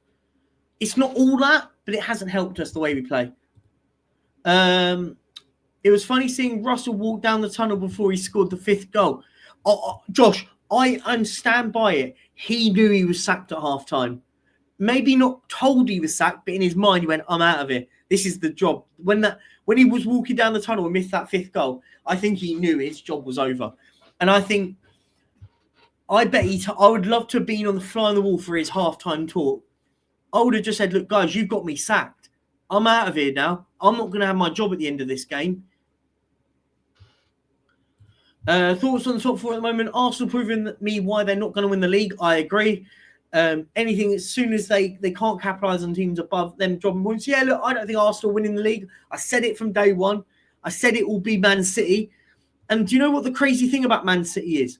It's not all that, but it hasn't helped us the way we play. It was funny seeing Russell walk down the tunnel before he scored the 5th goal. Josh, I stand by it. He knew he was sacked at half-time. Maybe not told he was sacked, but in his mind he went, I'm out of it. This is the job. When he was walking down the tunnel and missed that 5th goal, I think he knew his job was over. And I would love to have been on the fly on the wall for his halftime talk. I would have just said, look, guys, you've got me sacked. I'm out of here now. I'm not going to have my job at the end of this game. Thoughts on the top 4 at the moment? Arsenal proving me why they're not going to win the league. I agree. Anything as soon as they can't capitalise on teams above them dropping points. Yeah, look, I don't think Arsenal winning the league. I said it from day one. I said it will be Man City. And do you know what the crazy thing about Man City is?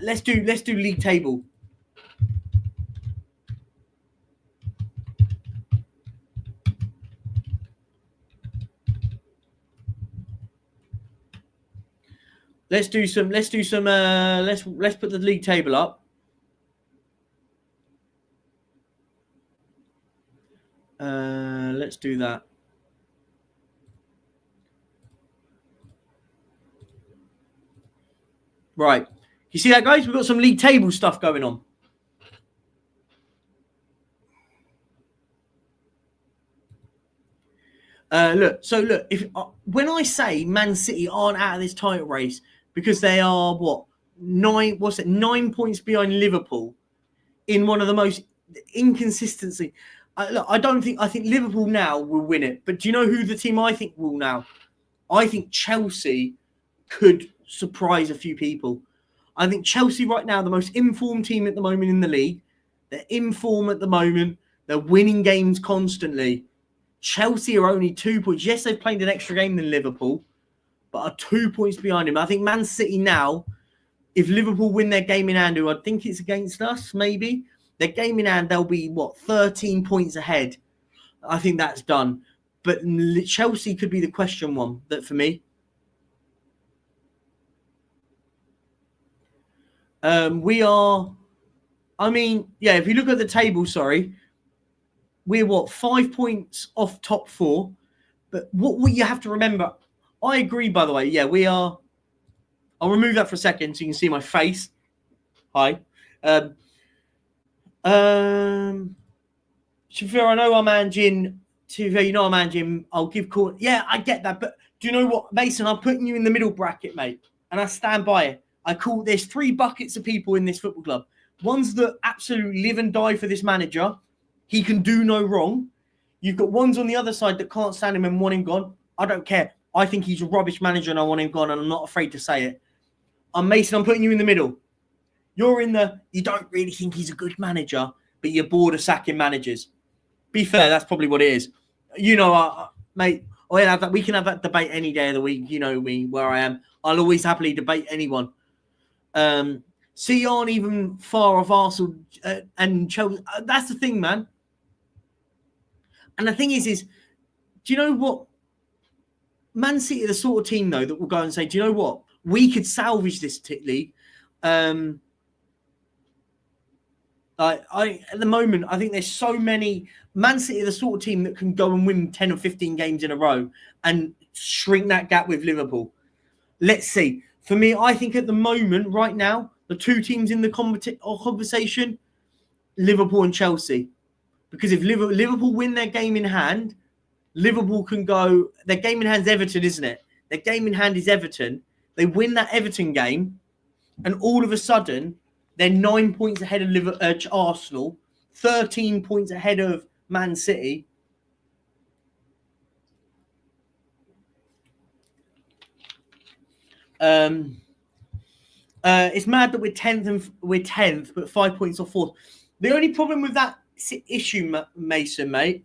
Let's do league table. Let's put the league table up. Let's do that. Right. You see that, guys? We've got some league table stuff going on. When I say Man City aren't out of this title race because they are 9 points behind Liverpool in one of the most inconsistency. I think Liverpool now will win it. But do you know who the team I think will now? I think Chelsea could surprise a few people. I think Chelsea right now, the most informed team at the moment in the league. They're in form at the moment. They're winning games constantly. Chelsea are only 2 points. Yes, they've played an extra game than Liverpool, but are 2 points behind him. I think Man City now, if Liverpool win their game in hand, I think it's against us, maybe. Their game in hand, they'll be, 13 points ahead. I think that's done. But Chelsea could be the question one that for me. We are, if you look at the table, we're 5 points off top 4. But what you have to remember, I agree, by the way. Yeah, we are. I'll remove that for a second so you can see my face. Hi. Shafir, I know our man Jin. Shafir, you know our man Jin. I'll give call. Yeah, I get that. But do you know what, Mason? I'm putting you in the middle bracket, mate. And I stand by it. There's 3 buckets of people in this football club. Ones that absolutely live and die for this manager. He can do no wrong. You've got ones on the other side that can't stand him and want him gone. I don't care. I think he's a rubbish manager and I want him gone, and I'm not afraid to say it. Mason, I'm putting you in the middle. You're in you don't really think he's a good manager, but you're bored of sacking managers. Be fair, that's probably what it is. You know, mate, we can have that debate any day of the week. You know me, where I am. I'll always happily debate anyone. See, aren't even far off Arsenal and Chelsea. That's the thing, man. And the thing is, do you know what? Man City are the sort of team, though, that will go and say, do you know what? We could salvage this league. I at the moment, I think there's so many. Man City are the sort of team that can go and win 10 or 15 games in a row and shrink that gap with Liverpool. Let's see. For me, I think at the moment, right now, the two teams in the conversation, Liverpool and Chelsea. Because if Liverpool win their game in hand, Liverpool can go. Their game in hand is Everton, isn't it? Their game in hand is Everton. They win that Everton game, and all of a sudden, they're 9 points ahead of Arsenal, 13 points ahead of Man City. It's mad that we're 10th, but 5 points off fourth. The only problem with that issue, Mason, mate,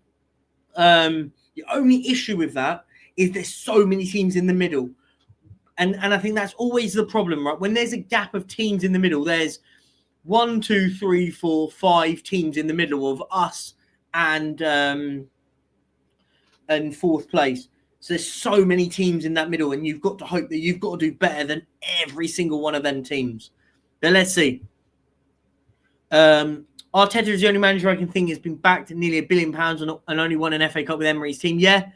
the only issue with that is there's so many teams in the middle. And I think that's always the problem, right? When there's a gap of teams in the middle, there's 1, 2, 3, 4, 5 teams in the middle of us and fourth place. So there's so many teams in that middle, and you've got to hope that you've got to do better than every single one of them teams. But let's see. Arteta is the only manager I can think has been backed at nearly £1 billion and only won an FA Cup with Emery's team. Yeah,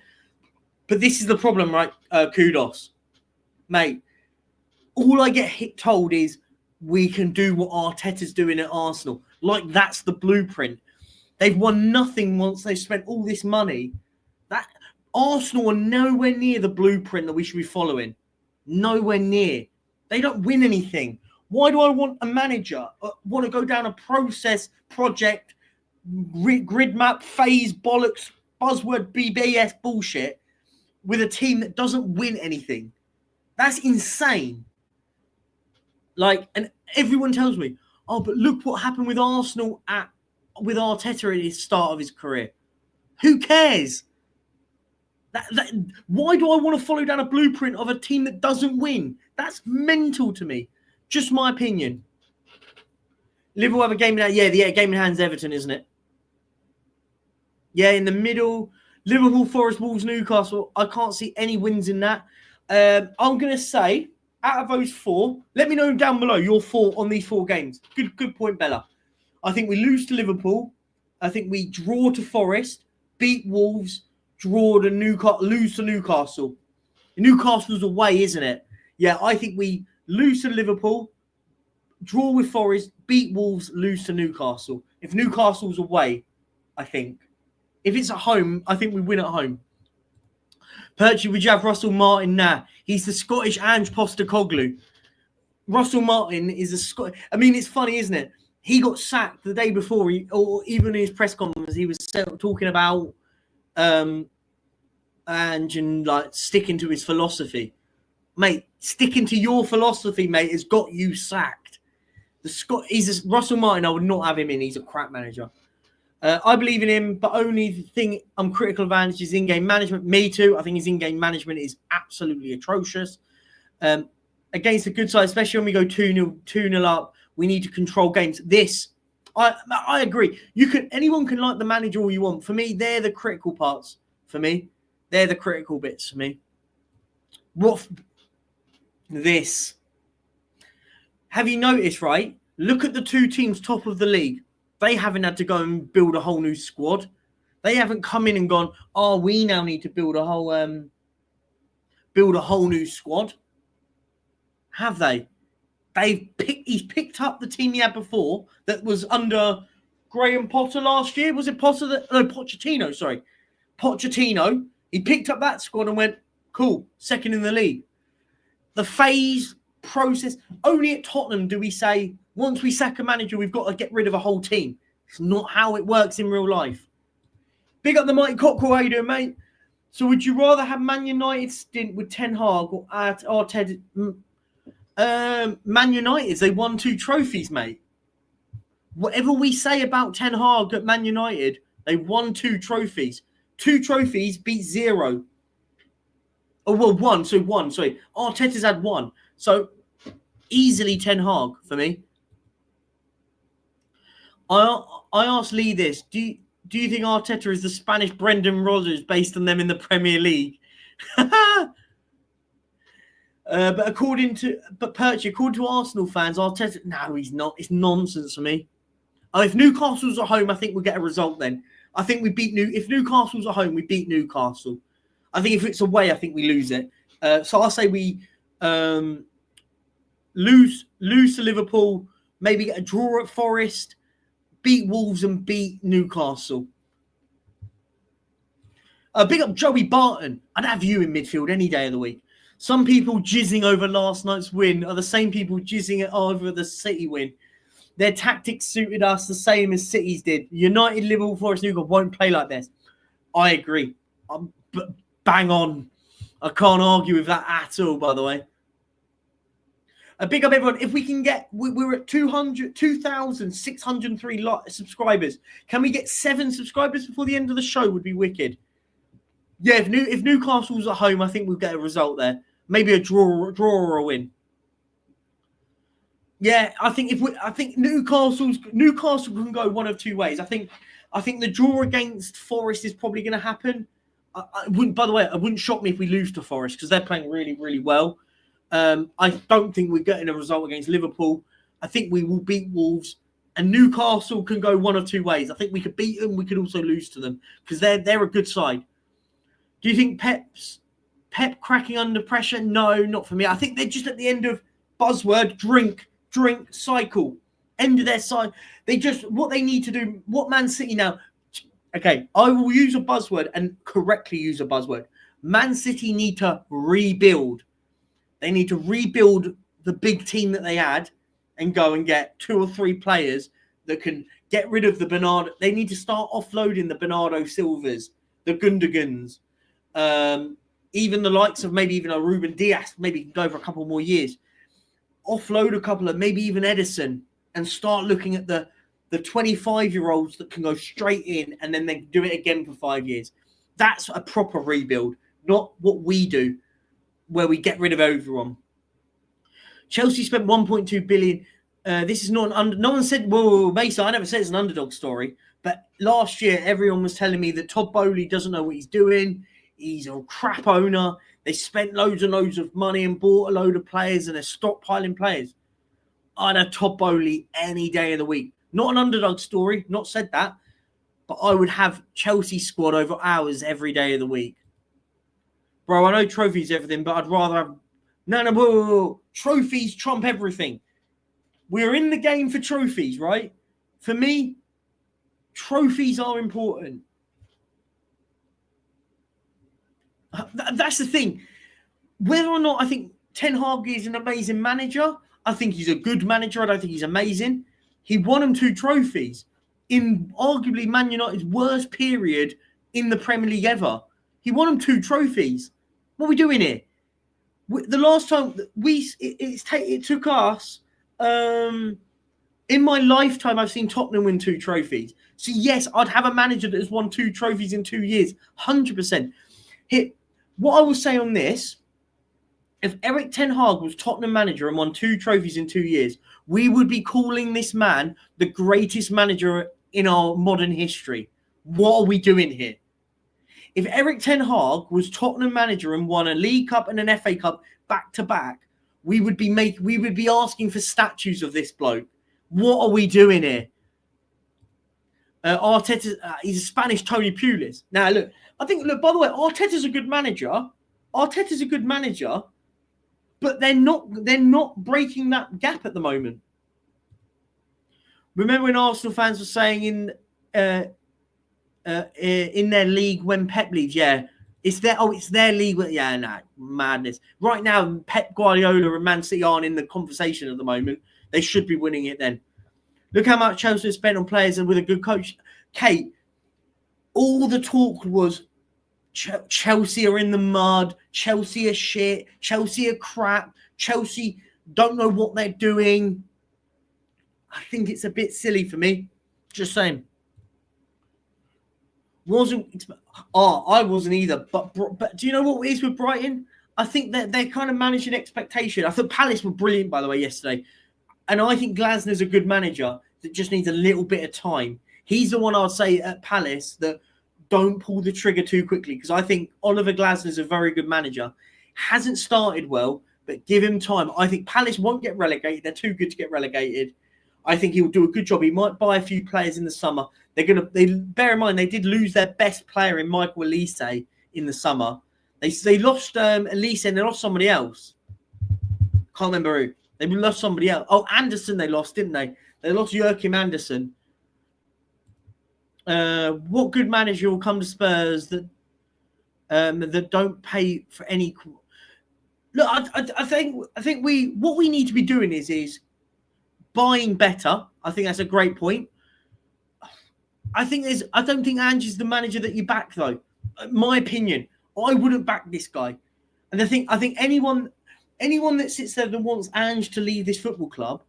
but this is the problem, right? Kudos, mate. All I get told is we can do what Arteta's doing at Arsenal. Like that's the blueprint. They've won nothing once they've spent all this money. That Arsenal are nowhere near the blueprint that we should be following. Nowhere near. They don't win anything. Why do I want a manager? Want to go down a process, project, grid map, phase, bollocks, buzzword, BBS bullshit with a team that doesn't win anything? That's insane. Like, and everyone tells me, oh, but look what happened with Arsenal with Arteta at his start of his career. Who cares? Why do I want to follow down a blueprint of a team that doesn't win? That's mental to me. Just my opinion. Liverpool have a game in hand. Yeah, game in hand's Everton, isn't it? Yeah, in the middle. Liverpool, Forest, Wolves, Newcastle. I can't see any wins in that. I'm going to say, out of those 4, let me know down below your 4 on these 4 games. Good point, Bella. I think we lose to Liverpool. I think we draw to Forest, beat Wolves, draw to Newcastle, lose to Newcastle. Newcastle's away, isn't it? Yeah, I think we lose to Liverpool, draw with Forest, beat Wolves, lose to Newcastle. If Newcastle's away, I think. If it's at home, I think we win at home. Perchy, would you have Russell Martin? Nah, he's the Scottish Ange Postecoglou. Russell Martin is a Scottish... I mean, it's funny, isn't it? He got sacked the day before, or even in his press conference, he was talking about Ange and like sticking to his philosophy. Mate, sticking to your philosophy, mate, has got you sacked. Russell Martin, I would not have him in. He's a crap manager. I believe in him, but only the thing I'm critical of Ange is in-game management. Me too. I think his in-game management is absolutely atrocious. Against a good side, especially when we go 2-0 up, we need to control games. I agree. Anyone can like the manager all you want. For me, they're the critical parts. For me, they're the critical bits. For me, have you noticed? Right, look at the 2 teams top of the league. They haven't had to go and build a whole new squad. They haven't come in and gone, oh, we now need to build a whole new squad. Have they? He's picked up the team he had before that was under Graham Potter last year. Was it Potter? Pochettino, sorry. Pochettino. He picked up that squad and went, cool, second in the league. The phase process, only at Tottenham do we say, once we sack a manager, we've got to get rid of a whole team. It's not how it works in real life. Big up the mighty Cockerel. How you doing, mate? So would you rather have Man United stint with Ten Hag or Arteta? Man United, they won 2 trophies, mate. Whatever we say about Ten Hag at Man United, they won 2 trophies. 2 trophies beat 0. Oh, well, 1. So 1. Sorry. Arteta's had 1. So easily Ten Hag for me. I asked Lee this. Do you think Arteta is the Spanish Brendan Rodgers based on them in the Premier League? But according to Arsenal fans, Arteta, no, he's not. It's nonsense for me. If Newcastle's at home, I think we'll get a result then. I think we beat If Newcastle's at home, we beat Newcastle. I think if it's away, I think we lose it. So I'll say we lose to Liverpool, maybe get a draw at Forest, beat Wolves and beat Newcastle. Big up Joey Barton. I'd have you in midfield any day of the week. Some people jizzing over last night's win are the same people jizzing over the City win. Their tactics suited us the same as City's did. United, Liverpool, Forest, Newcastle won't play like this. I agree. Bang on. I can't argue with that at all, by the way. A big up, everyone. If we can get... We're at 2,603 subscribers. Can we get 7 subscribers before the end of the show? Would be wicked. Yeah, if Newcastle's at home, I think we'll get a result there. Maybe a draw or a win. Yeah, I think Newcastle can go one of two ways. I think the draw against Forest is probably going to happen. It wouldn't shock me if we lose to Forest because they're playing really, really well. I don't think we're getting a result against Liverpool. I think we will beat Wolves, and Newcastle can go one of two ways. I think we could beat them. We could also lose to them because they're a good side. Do you think Pep cracking under pressure? No, not for me. I think they're just at the end of buzzword drink, cycle. End of their side. What they need to do, what Man City now. Okay, I will use a buzzword and correctly use a buzzword. Man City need to rebuild. They need to rebuild the big team that they had and go and get 2 or 3 players that can get rid of the Bernardo. They need to start offloading the Bernardo Silvas, the Gundogan's. Even the likes of maybe even a Ruben Diaz, maybe go for a couple more years. Offload a couple of maybe even Edison and start looking at the 25-year-olds that can go straight in and then they do it again for 5 years. That's a proper rebuild, not what we do, where we get rid of everyone. Chelsea spent 1.2 billion. This is not no one said, whoa, Mason, I never said it's an underdog story. But last year, everyone was telling me that Todd Bowley doesn't know what he's doing. He's a crap owner. They spent loads and loads of money and bought a load of players and they're stockpiling players. I'd have Todd Bowley any day of the week. Not an underdog story, not said that. But I would have Chelsea squad over ours every day of the week. Bro, I know trophies everything, but I'd rather have... No. Trophies trump everything. We're in the game for trophies, right? For me, trophies are important. That's the thing. Whether or not I think Ten Hag is an amazing manager, I think he's a good manager. I don't think he's amazing. He won them 2 trophies in arguably Man United's worst period in the Premier League ever. He won them 2 trophies. What are we doing here? The last time it took us, in my lifetime, I've seen Tottenham win 2 trophies. So yes, I'd have a manager that has won 2 trophies in 2 years, 100%. What I will say on this, if Erik Ten Hag was Tottenham manager and won 2 trophies in 2 years, we would be calling this man the greatest manager in our modern history. What are we doing here? If Erik Ten Hag was Tottenham manager and won a League Cup and an FA Cup back to back, we would be asking for statues of this bloke. What are we doing here? Arteta, he's a Spanish Tony Pulis. Now, look, by the way, Arteta's a good manager. But they're not breaking that gap at the moment. Remember when Arsenal fans were saying in their league when Pep leaves, yeah, it's their league. Yeah, nah, madness. Right now, Pep Guardiola and Man City aren't in the conversation at the moment. They should be winning it then. Look how much Chelsea has spent on players and with a good coach. Kate, all the talk was Chelsea are in the mud. Chelsea are shit. Chelsea are crap. Chelsea don't know what they're doing. I think it's a bit silly for me. Just saying. I wasn't either. But do you know what it is with Brighton? I think that they're kind of managing expectation. I thought Palace were brilliant, by the way, yesterday. And I think Glasner's a good manager that just needs a little bit of time. He's the one I'd say at Palace that don't pull the trigger too quickly because I think Oliver Glasner's a very good manager. Hasn't started well, but but give him time. I think Palace won't get relegated. They're too good to get relegated. I think he'll do a good job. He might buy a few players in the summer. They bear in mind they did lose their best player in Michael Elise in the summer. They lost Elise and they lost somebody else. Can't remember who. They lost somebody else. Oh, Anderson they lost, didn't they? They lost Joachim Anderson. What good manager will come to Spurs that don't pay for any? Look, I think what we need to be doing is buying better. I think that's a great point. I don't think Ange is the manager that you back though. My opinion, I wouldn't back this guy. And I think anyone that sits there that wants Ange to leave this football club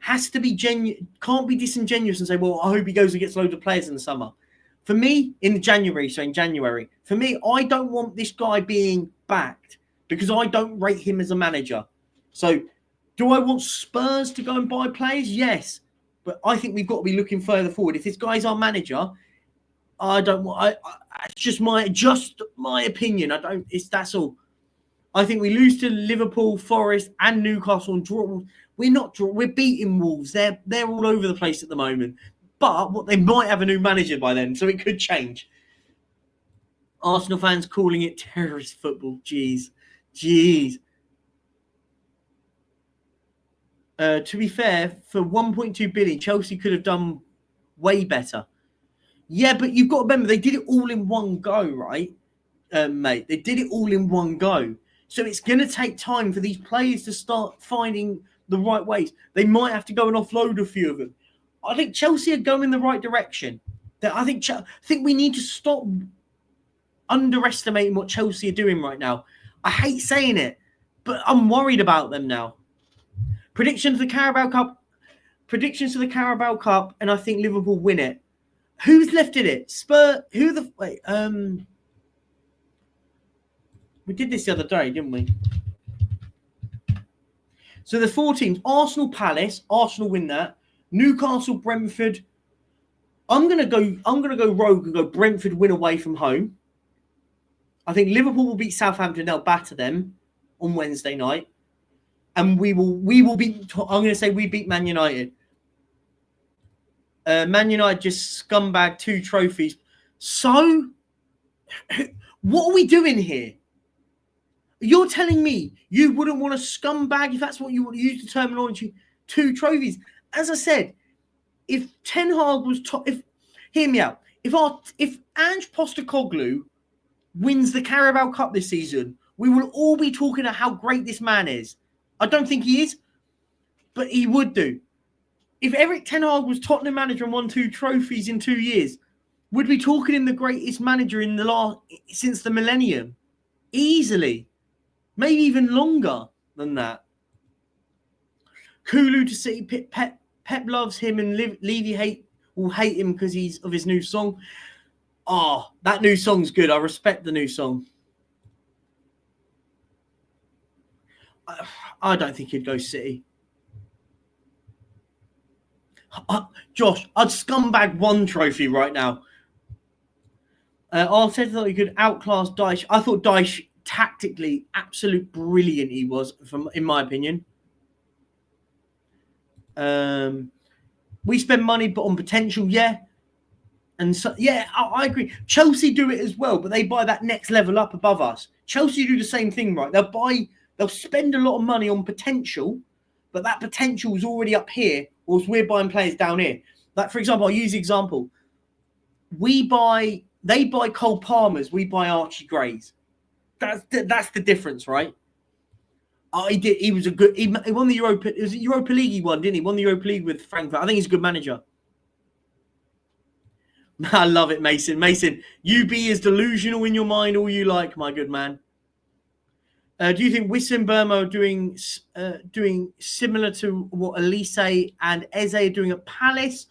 has to be genuine, can't be disingenuous and say, well, I hope he goes and gets loads of players in the summer. For me, in January, for me, I don't want this guy being backed because I don't rate him as a manager. So do I want Spurs to go and buy players? Yes. But I think we've got to be looking further forward. If this guy's our manager, I don't want. It's just my opinion. That's all. I think we lose to Liverpool, Forest, and Newcastle and draw. We're beating Wolves. They're all over the place at the moment. But they might have a new manager by then, so it could change. Arsenal fans calling it terrorist football. Jeez. To be fair, for 1.2 billion, Chelsea could have done way better. Yeah, but you've got to remember, they did it all in one go, right, mate? They did it all in one go. So it's going to take time for these players to start finding the right ways. They might have to go and offload a few of them. I think Chelsea are going in the right direction. I think we need to stop underestimating what Chelsea are doing right now. I hate saying it, but I'm worried about them now. Predictions for the Carabao Cup, and I think Liverpool win it. Who's left in it? We did this the other day, didn't we? So the 4 teams: Arsenal, Palace. Arsenal win that. Newcastle, Brentford. I'm gonna go rogue and go Brentford win away from home. I think Liverpool will beat Southampton. They'll batter them on Wednesday night. And we will beat. I'm going to say we beat Man United. Man United just scumbag 2 trophies. So, what are we doing here? You're telling me you wouldn't want a scumbag, if that's what you want to use the terminology, 2 trophies. As I said, if Ten Hag was hear me out. If Ange Postecoglou wins the Carabao Cup this season, we will all be talking about how great this man is. I don't think he is, but he would do. If Eric Ten Hag was Tottenham manager and won 2 trophies in 2 years, would be talking him the greatest manager since the millennium, easily, maybe even longer than that. Kulu to City, Pep loves him, and Levy will hate him because he's of his new song. Oh, that new song's good. I respect the new song. I don't think he'd go City. Josh, I'd scumbag 1 trophy right now. Arteta thought he could outclass Dyche. I thought Dyche tactically absolute brilliant. He was, in my opinion. We spend money, but on potential, yeah. And so, yeah, I agree. Chelsea do it as well, but they buy that next level up above us. Chelsea do the same thing, right? They'll spend a lot of money on potential, but that potential is already up here, whilst we're buying players down here. Like, for example, I'll use the example. They buy Cole Palmers, we buy Archie Grays. That's the difference, right? He was a good. He won the Europa. It was the Europa League he won, didn't he? Won the Europa League with Frankfurt. I think he's a good manager. I love it, Mason. Mason, you be as delusional in your mind all you like, my good man. Do you think Wissa and Burma are doing similar to what Elise and Eze are doing at Palace?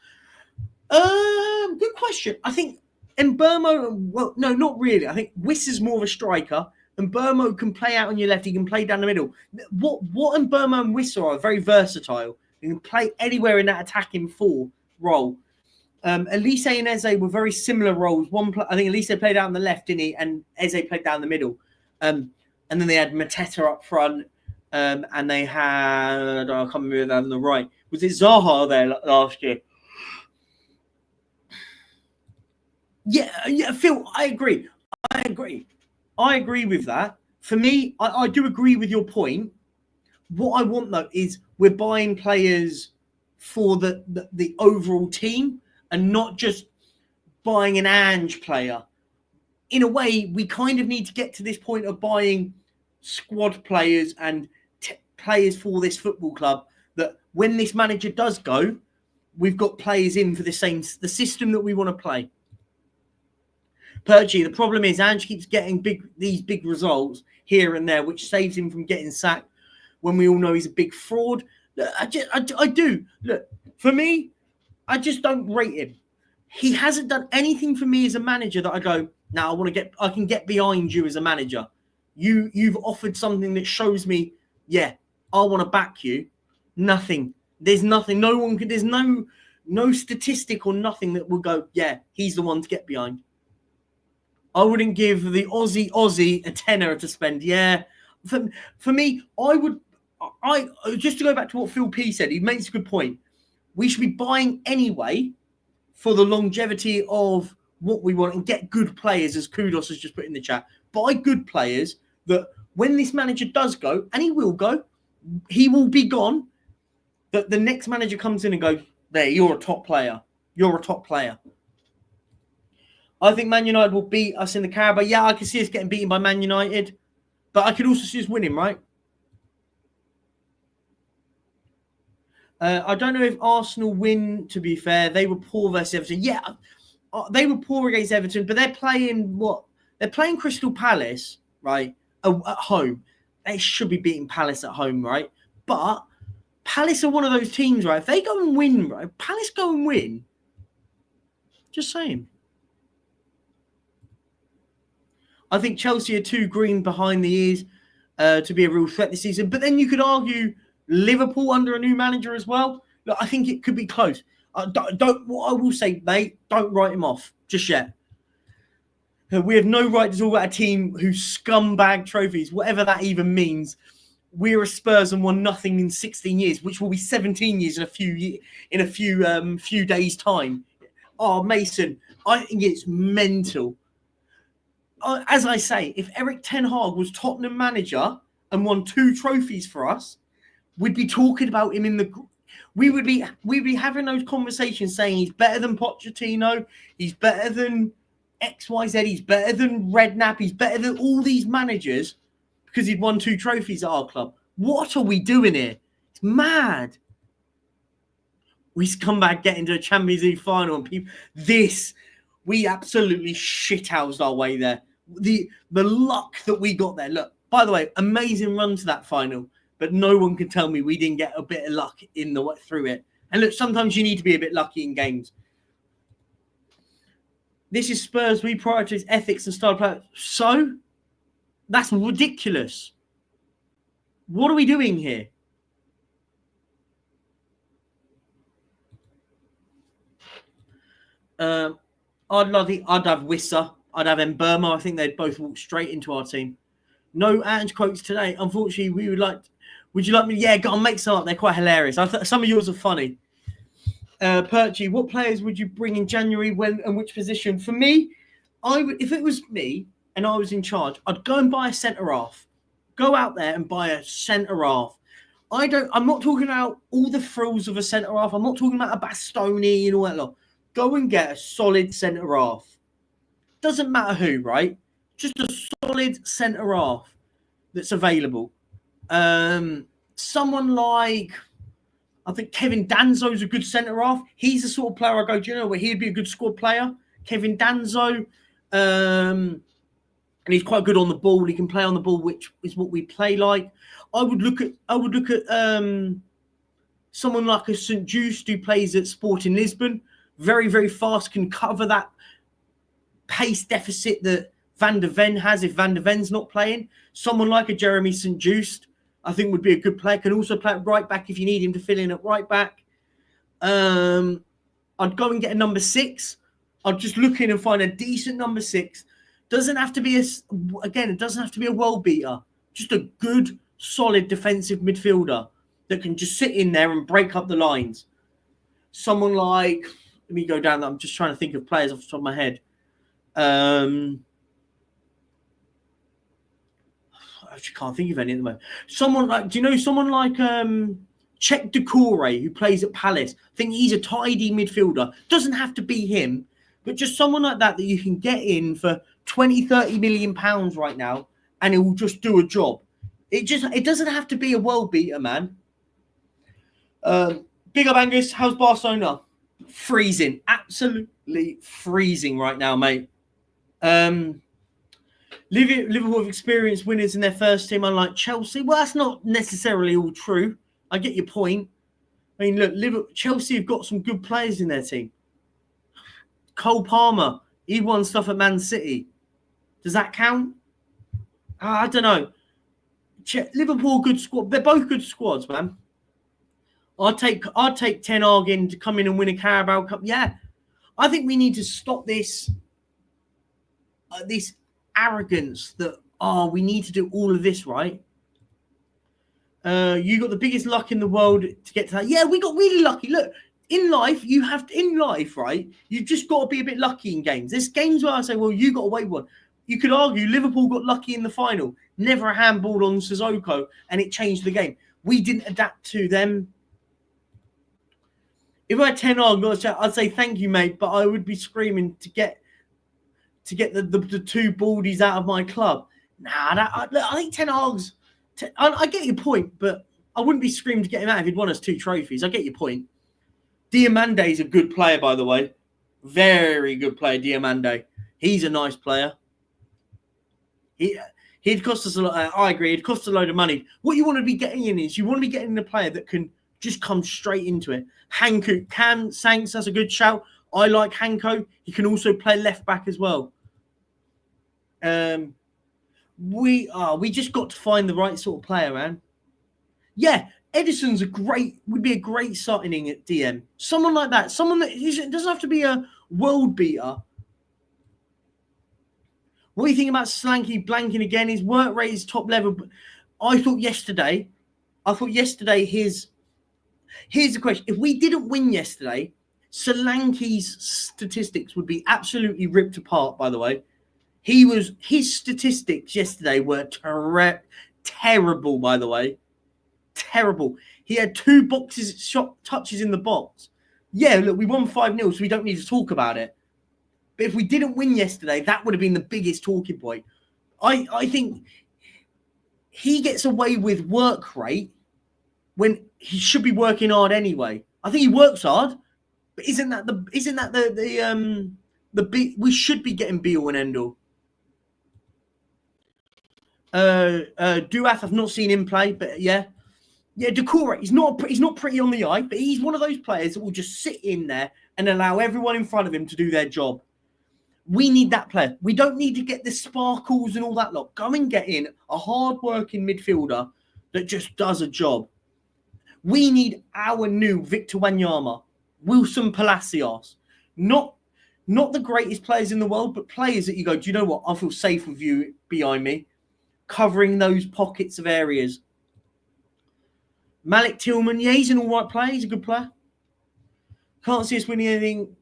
Good question. I think Burma, well, no, not really. I think Wissa's more of a striker, and Burma can play out on your left. He can play down the middle. What Burma and Wissa are very versatile. He can play anywhere in that attacking 4 role. Elise and Eze were very similar roles. I think Elise played out on the left, didn't he? And Eze played down the middle. And then they had Mateta up front. and they had, I can't remember that on the right. Was it Zaha there last year? Yeah, Phil, I agree with that. For me, I do agree with your point. What I want, though, is we're buying players for the overall team and not just buying an Ange player. In a way, we kind of need to get to this point of buying squad players and players for this football club, that when this manager does go, we've got players in for the system that we want to play. Perchy, the problem is Ange keeps getting these big results here and there, which saves him from getting sacked when we all know he's a big fraud. Look, I do. Look, for me, I just don't rate him. He hasn't done anything for me as a manager that I go, now I can get behind you as a manager. You've offered something that shows me, yeah, I want to back you. Nothing. There's nothing. There's no statistic or nothing that will go, yeah, he's the one to get behind. I wouldn't give the Aussie a tenner to spend. Yeah. For me, I just to go back to what Phil P said, he makes a good point. We should be buying anyway for the longevity of what we want and get good players, as Kudos has just put in the chat. Buy good players that when this manager does go, and he will go, he will be gone, that the next manager comes in and goes, there, you're a top player. You're a top player. I think Man United will beat us in the Carabao. Yeah, I can see us getting beaten by Man United, but I could also see us winning, right? I don't know if Arsenal win, to be fair. They were poor versus Everton. Yeah, they were poor against Everton, but they're playing what? They're playing Crystal Palace, right, at home. They should be beating Palace at home, right? But Palace are one of those teams, right? If they go and win, right? Palace go and win. Just saying. I think Chelsea are too green behind the ears to be a real threat this season. But then you could argue Liverpool under a new manager as well. Look, I think it could be close. What I will say, mate, don't write him off just yet. We have no right to talk about a team who scumbag trophies, whatever that even means. We're a Spurs and won nothing in 16 years, which will be 17 years in a few days' time. Oh, Mason, I think it's mental. As I say, if Eric Ten Hag was Tottenham manager and won 2 trophies for us, we'd be talking about him we'd be having those conversations saying he's better than Pochettino, he's better than XYZ, he's better than Redknapp, he's better than all these managers because he'd won 2 trophies at our club. What are we doing here? It's mad. We come back, get into a Champions League final, and we absolutely shithoused our way there. The luck that we got there. Look, by the way, amazing run to that final, but no one can tell me we didn't get a bit of luck in the way through it. And look, sometimes you need to be a bit lucky in games. This is Spurs. We prioritize ethics and style play. So that's ridiculous. What are we doing here? I'd have Wissa. I'd have Mberma. I think they'd both walk straight into our team. No Ange quotes today. Unfortunately, would you like me? Yeah, go on, make some up. They're quite hilarious. I thought some of yours are funny. Perchy, what players would you bring in January, when and which position? For me, if it was me and I was in charge, I'd go and buy a centre-half. Go out there and buy a centre-half. I'm not talking about all the frills of a centre-half. I'm not talking about a Bastoni and all that lot. Go and get a solid centre-half. Doesn't matter who, right? Just a solid centre-half that's available. Someone like, I think Kevin Danzo's a good centre-half. He's the sort of player I go, do you know where he'd be a good squad player? Kevin Danzo. And he's quite good on the ball. He can play on the ball, which is what we play like. I would look at someone like a St. Just who plays at Sporting Lisbon. Very, very fast, can cover that pace deficit that Van der Ven has if Van der Ven's not playing. Someone like a Jeremy St. Just, I think, would be a good player. Can also play at right back if you need him to fill in at right back. I'd go and get a number 6. I'd just look in and find a decent number 6. Doesn't have to be it doesn't have to be a world beater. Just a good, solid defensive midfielder that can just sit in there and break up the lines. Someone like, let me go down that. I'm just trying to think of players off the top of my head. I actually can't think of any at the moment. Someone like, do you know someone like Czech Decore, who plays at Palace? I think he's a tidy midfielder. Doesn't have to be him, but just someone like that you can get in for 20, 30 million pounds right now, and it will just do a job. It doesn't have to be a world beater, man. Big up, Angus. How's Barcelona? Freezing. Absolutely freezing right now, mate. Liverpool have experienced winners in their first team, unlike Chelsea. Well, that's not necessarily all true. I get your point. I mean, look, Chelsea have got some good players in their team. Cole Palmer, he won stuff at Man City. Does that count? I don't know. Liverpool, good squad. They're both good squads, man. I'd take Ten Hag in to come in and win a Carabao Cup. Yeah, I think we need to stop this arrogance that we need to do all of this, right? You got the biggest luck in the world to get to that. Yeah, we got really lucky. Look, in life, right? You've just got to be a bit lucky in games. There's games where I say, well, you got away with one. You could argue Liverpool got lucky in the final. Never a handball on Sissoko, and it changed the game. We didn't adapt to them. If I had 10 on, I'd say thank you, mate, but I would be screaming to get the two baldies out of my club. I think Ten Hag's. I get your point, but I wouldn't be screaming to get him out if he'd won us 2 trophies. I get your point. Diamande's a good player, by the way. Very good player, Diamande. He's a nice player. He'd cost us a lot. I agree. It'd cost a load of money. What you want to be getting in is you want to be getting a player that can just come straight into it. Hanko, Sanks, that's a good shout. I like Hanko. He can also play left back as well. We just got to find the right sort of player, man. Yeah, Edison's would be a great signing at DM. Someone like that. Someone that doesn't have to be a world beater. What do you think about Slanky blanking again? His work rate is top level. I thought yesterday, here's the question. If we didn't win yesterday, Solanke's statistics would be absolutely ripped apart, by the way. His statistics yesterday were terrible, by the way. Terrible. He had 2 shot touches in the box. Yeah, look, we won 5-0, so we don't need to talk about it. But if we didn't win yesterday, that would have been the biggest talking point. I think he gets away with work rate when he should be working hard anyway. I think he works hard, but isn't that the we should be getting Beal and Endel. Duath, I've not seen him play, but yeah, Decore. He's not pretty on the eye, but he's one of those players that will just sit in there and allow everyone in front of him to do their job. We need that player. We don't need to get the sparkles and all that lot. Go and get in a hard-working midfielder that just does a job. We need our new Victor Wanyama, Wilson Palacios. Not the greatest players in the world, but players that you go, do you know what? I feel safe with you behind me, covering those pockets of areas. Malik Tillman, yeah, he's an all right player. He's a good player. Can't see us winning anything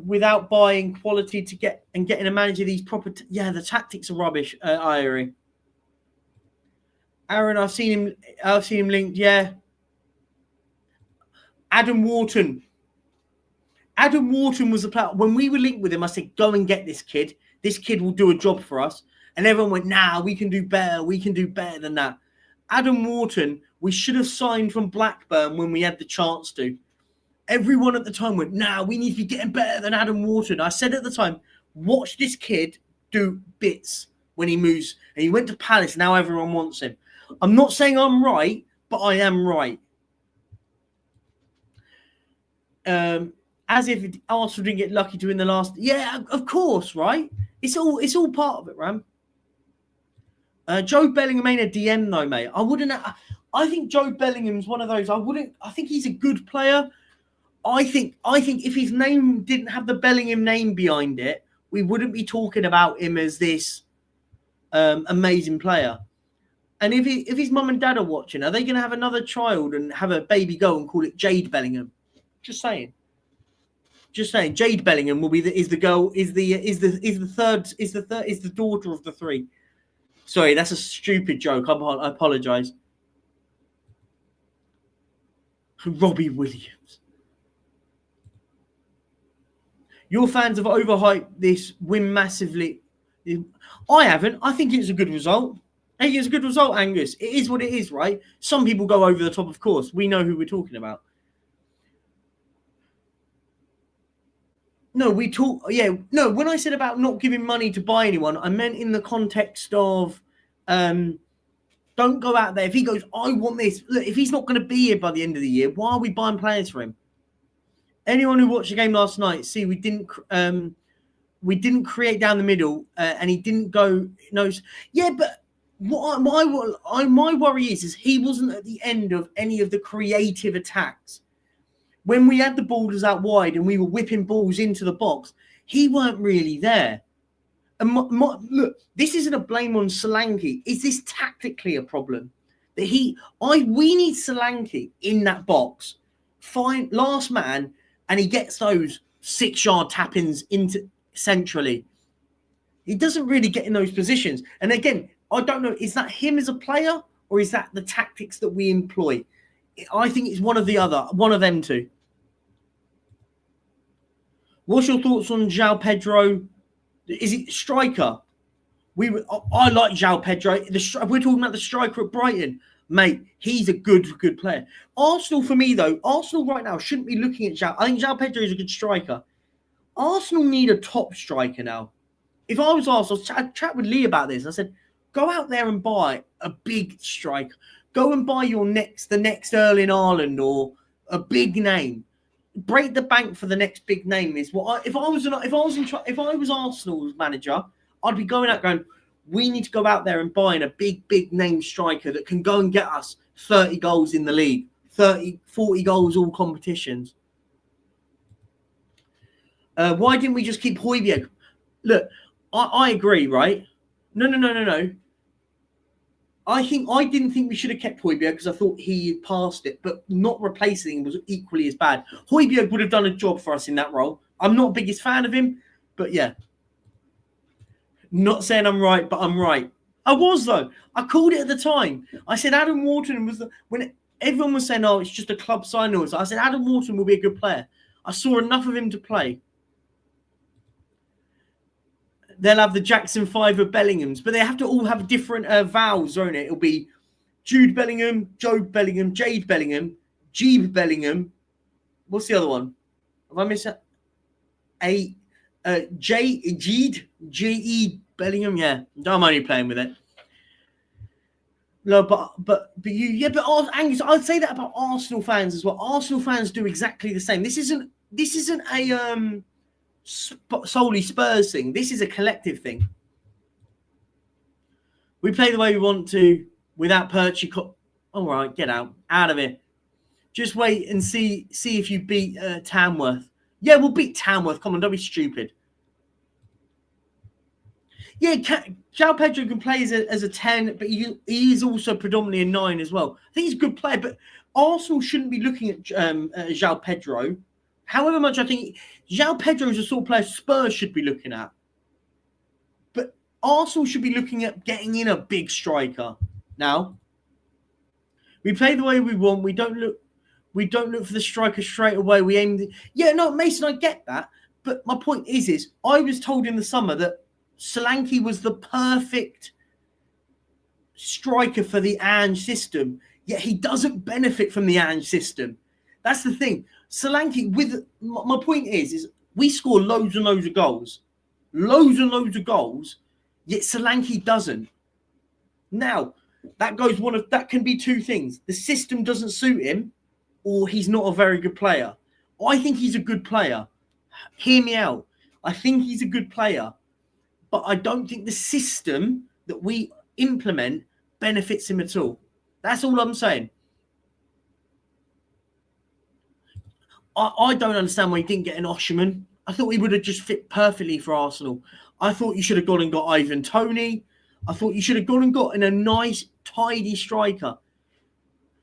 without buying quality to getting a manager these proper. The tactics are rubbish. I agree. Aaron, I've seen him linked. Yeah. Adam Wharton was the player. When we were linked with him, I said, go and get this kid. This kid will do a job for us. And everyone went, nah, we can do better. We can do better than that. Adam Wharton, we should have signed from Blackburn when we had the chance to. Everyone at the time went, nah, we need to be getting better than Adam Wharton. I said at the time, watch this kid do bits when he moves. And he went to Palace. Now everyone wants him. I'm not saying I'm right, but I am right. As if Arsenal didn't get lucky to win the last. Yeah, of course, right? It's all part of it, Ram. Joe Bellingham ain't a DM though, mate. I think Joe Bellingham's one of those. I think he's a good player. I think if his name didn't have the Bellingham name behind it, we wouldn't be talking about him as this amazing player. And if his mum and dad are watching, are they going to have another child and have a baby girl and call it Jade Bellingham? Just saying. Just saying. Jade Bellingham will be is the daughter of the three. Sorry, that's a stupid joke. I apologise. Robbie Williams. Your fans have overhyped this win massively. I haven't. I think it's a good result. I think it's a good result, Angus. It is what it is, right? Some people go over the top, of course. We know who we're talking about. No, we talk. Yeah, no. When I said about not giving money to buy anyone, I meant in the context of, don't go out there. If he goes, I want this. Look, if he's not going to be here by the end of the year, why are we buying players for him? Anyone who watched the game last night, see, we didn't create down the middle, and he didn't go. No, yeah, but my worry is he wasn't at the end of any of the creative attacks. When we had the ballers out wide and we were whipping balls into the box, he weren't really there. And look, this isn't a blame on Solanke. Is this tactically a problem? That we need Solanke in that box, fine, last man, and he gets those 6-yard tap-ins into centrally. He doesn't really get in those positions. And again, I don't know, is that him as a player or is that the tactics that we employ? I think it's one of them two. What's your thoughts on João Pedro? Is it striker? I like João Pedro. We're talking about the striker at Brighton. Mate, he's a good player. Arsenal, for me, though, Arsenal right now shouldn't be looking at João. I think João Pedro is a good striker. Arsenal need a top striker now. If I was Arsenal, I chat with Lee about this. I said, go out there and buy a big striker. Go and buy the next Erling Haaland or a big name. Break the bank for the next big name is what. If I was Arsenal's manager, I'd be going out going, we need to go out there and buying a big name striker that can go and get us 30 goals in the league, 30, 40 goals all competitions. Why didn't we just keep Højbjerg? Look, I agree, right? No. I didn't think we should have kept Højbjerg because I thought he passed it, but not replacing him was equally as bad. Højbjerg would have done a job for us in that role. I'm not the biggest fan of him, but yeah. Not saying I'm right, but I'm right. I was, though. I called it at the time. I said Adam Wharton when everyone was saying, oh, it's just a club signing. I said Adam Wharton will be a good player. I saw enough of him to play. They'll have the Jackson 5 of Bellinghams, but they have to all have different vowels, won't it? It'll be Jude Bellingham, Jobe Bellingham, Jade Bellingham, Jeeb Bellingham. What's the other one? Have I missed that? G-E Bellingham, yeah. I'm only playing with it. No, but you, yeah, but Angus, I'd say that about Arsenal fans as well. Arsenal fans do exactly the same. This isn't a solely Spurs thing. This is a collective thing. We play the way we want to without Perchy. All right, get out of here. Just wait and see if you beat Tamworth. Yeah, we'll beat Tamworth. Come on, don't be stupid. Yeah, João Pedro can play as a 10, but he is also predominantly a 9 as well. I think he's a good player, but Arsenal shouldn't be looking at João Pedro. However much I think João Pedro is the sort of player Spurs should be looking at. But Arsenal should be looking at getting in a big striker. Now, we play the way we want. We don't look for the striker straight away. We aim. Yeah, no, Mason, I get that. But my point is I was told in the summer that Solanke was the perfect striker for the Ange system, yet he doesn't benefit from the Ange system. That's the thing. Solanke, my point is we score loads and loads of goals, yet Solanke doesn't. Now, that can be two things. The system doesn't suit him, or he's not a very good player. I think he's a good player. Hear me out. I think he's a good player, but I don't think the system that we implement benefits him at all. That's all I'm saying. I don't understand why he didn't get an Osherman. I thought he would have just fit perfectly for Arsenal. I thought you should have gone and got Ivan Toney. I thought you should have gone and gotten a nice, tidy striker.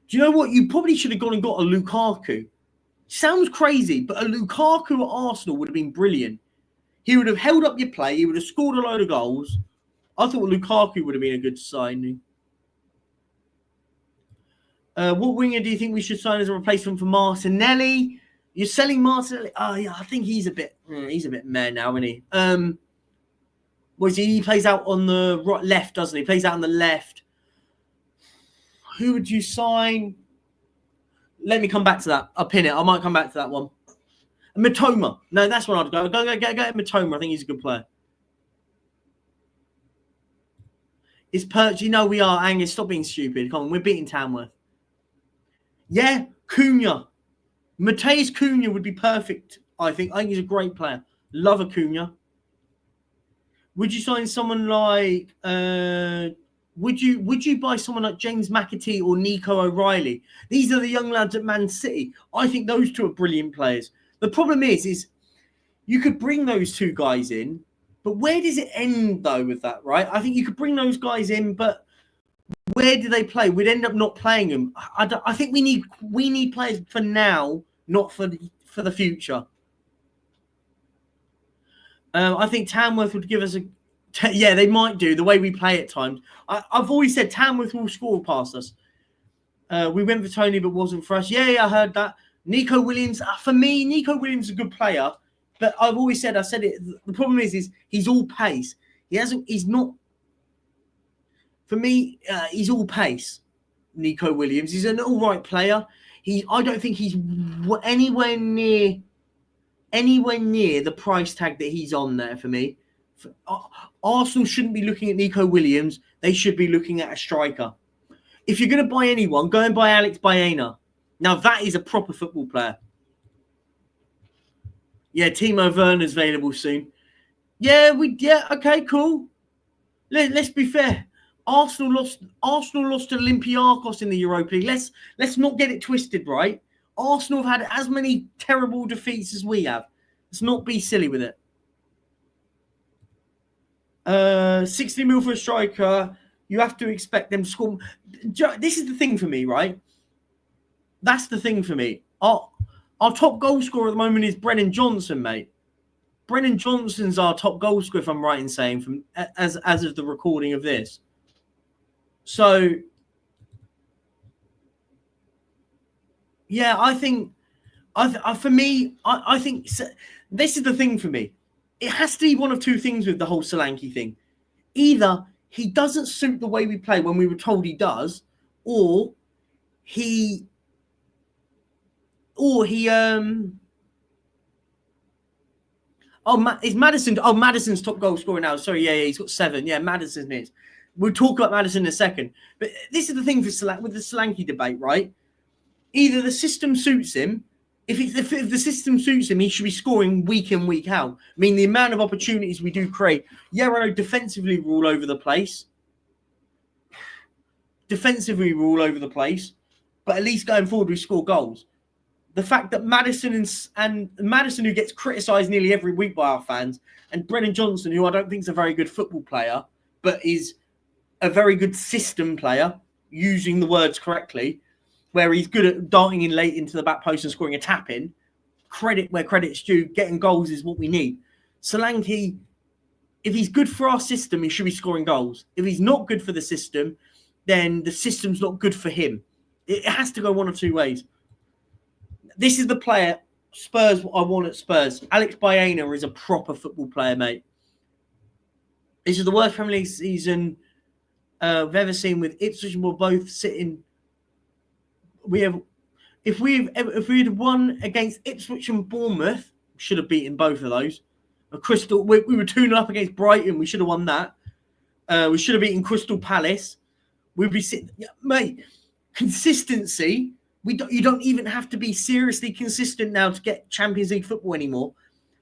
Do you know what? You probably should have gone and got a Lukaku. Sounds crazy, but a Lukaku at Arsenal would have been brilliant. He would have held up your play. He would have scored a load of goals. I thought Lukaku would have been a good signing. What winger do you think we should sign as a replacement for Martinelli? You're selling Martinelli? Oh, yeah, I think he's a bit meh now, isn't he? He plays out on the right, left, doesn't he? He plays out on the left. Who would you sign? Let me come back to that. I'll pin it. I might come back to that one. Matoma. No, that's what I'd go. Go Matoma. I think he's a good player. Is Perchy? No, we are. Angus, stop being stupid. Come on, we're beating Tamworth. Yeah, Cunha. Mateus Cunha would be perfect, I think. I think he's a great player. Love a Cunha. Would you sign someone like... Would you buy someone like James McAtee or Nico O'Reilly? These are the young lads at Man City. I think those two are brilliant players. The problem is you could bring those two guys in, but where does it end, though, with that, right? I think you could bring those guys in, but where do they play? We'd end up not playing them. I think we need players for now, not for the future. I think Tamworth would give us a... Yeah, they might do, the way we play at times. I've always said Tamworth will score past us. We went for Tony, but wasn't for us. Yeah, I heard that. Nico Williams, for me, Nico Williams is a good player. But I've always said, the problem is he's all pace. He's not... For me, he's all pace, Nico Williams. He's an all right player. I don't think he's anywhere near the price tag that he's on there for me. Arsenal shouldn't be looking at Nico Williams. They should be looking at a striker. If you're going to buy anyone, go and buy Alex Baena. Now, that is a proper football player. Yeah, Timo Werner's available soon. Yeah, okay, cool. Let's be fair. Arsenal lost to Olympiacos in the Europa League. Let's not get it twisted, right? Arsenal have had as many terrible defeats as we have. Let's not be silly with it. 60 mil for a striker. You have to expect them to score. This is the thing for me, right? That's the thing for me. Our top goal scorer at the moment is Brennan Johnson, mate. Brennan Johnson's our top goal scorer, if I'm right in saying, as of the recording of this. So, yeah, I think this is the thing for me. It has to be one of two things with the whole Solanke thing. Either he doesn't suit the way we play when we were told he does, or is Madison? Oh, Madison's top goal scorer now. Sorry, yeah, he's got 7. Yeah, Madison is. We'll talk about Madison in a second. But this is the thing with the Solanke debate, right? Either the system suits him. If the system suits him, he should be scoring week in, week out. I mean, the amount of opportunities we do create. Yeah, I know defensively we're all over the place. But at least going forward, we score goals. The fact that Madison, who gets criticised nearly every week by our fans, and Brennan Johnson, who I don't think is a very good football player, but is a very good system player, using the words correctly, where he's good at darting in late into the back post and scoring a tap-in. Credit where credit's due. Getting goals is what we need. Solanke, if he's good for our system, he should be scoring goals. If he's not good for the system, then the system's not good for him. It has to go one of two ways. This is the player Spurs I want at Spurs. Alex Baena is a proper football player, mate. This is the worst Premier League season I've ever seen, with Ipswich and we're both sitting... If we had won against Ipswich and Bournemouth, should have beaten both of those. We were 2-0 up against Brighton. We should have won that. We should have beaten Crystal Palace. We'd be sitting, mate. Consistency. You don't even have to be seriously consistent now to get Champions League football anymore.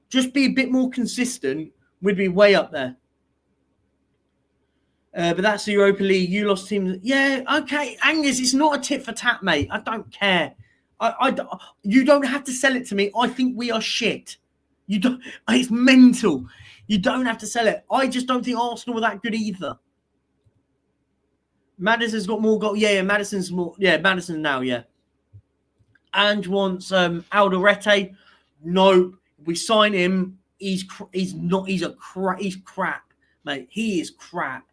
Just be a bit more consistent. We'd be way up there. But that's the Europa League. You lost teams. Yeah, okay. Angus, it's not a tit for tat, mate. I don't care. You don't have to sell it to me. I think we are shit. You don't. It's mental. You don't have to sell it. I just don't think Arsenal were that good either. Madison's got more goals. Yeah, Madison's more. Yeah, Madison now. Yeah. Ange wants Alderete. No, we sign him. He's crap, mate. He is crap.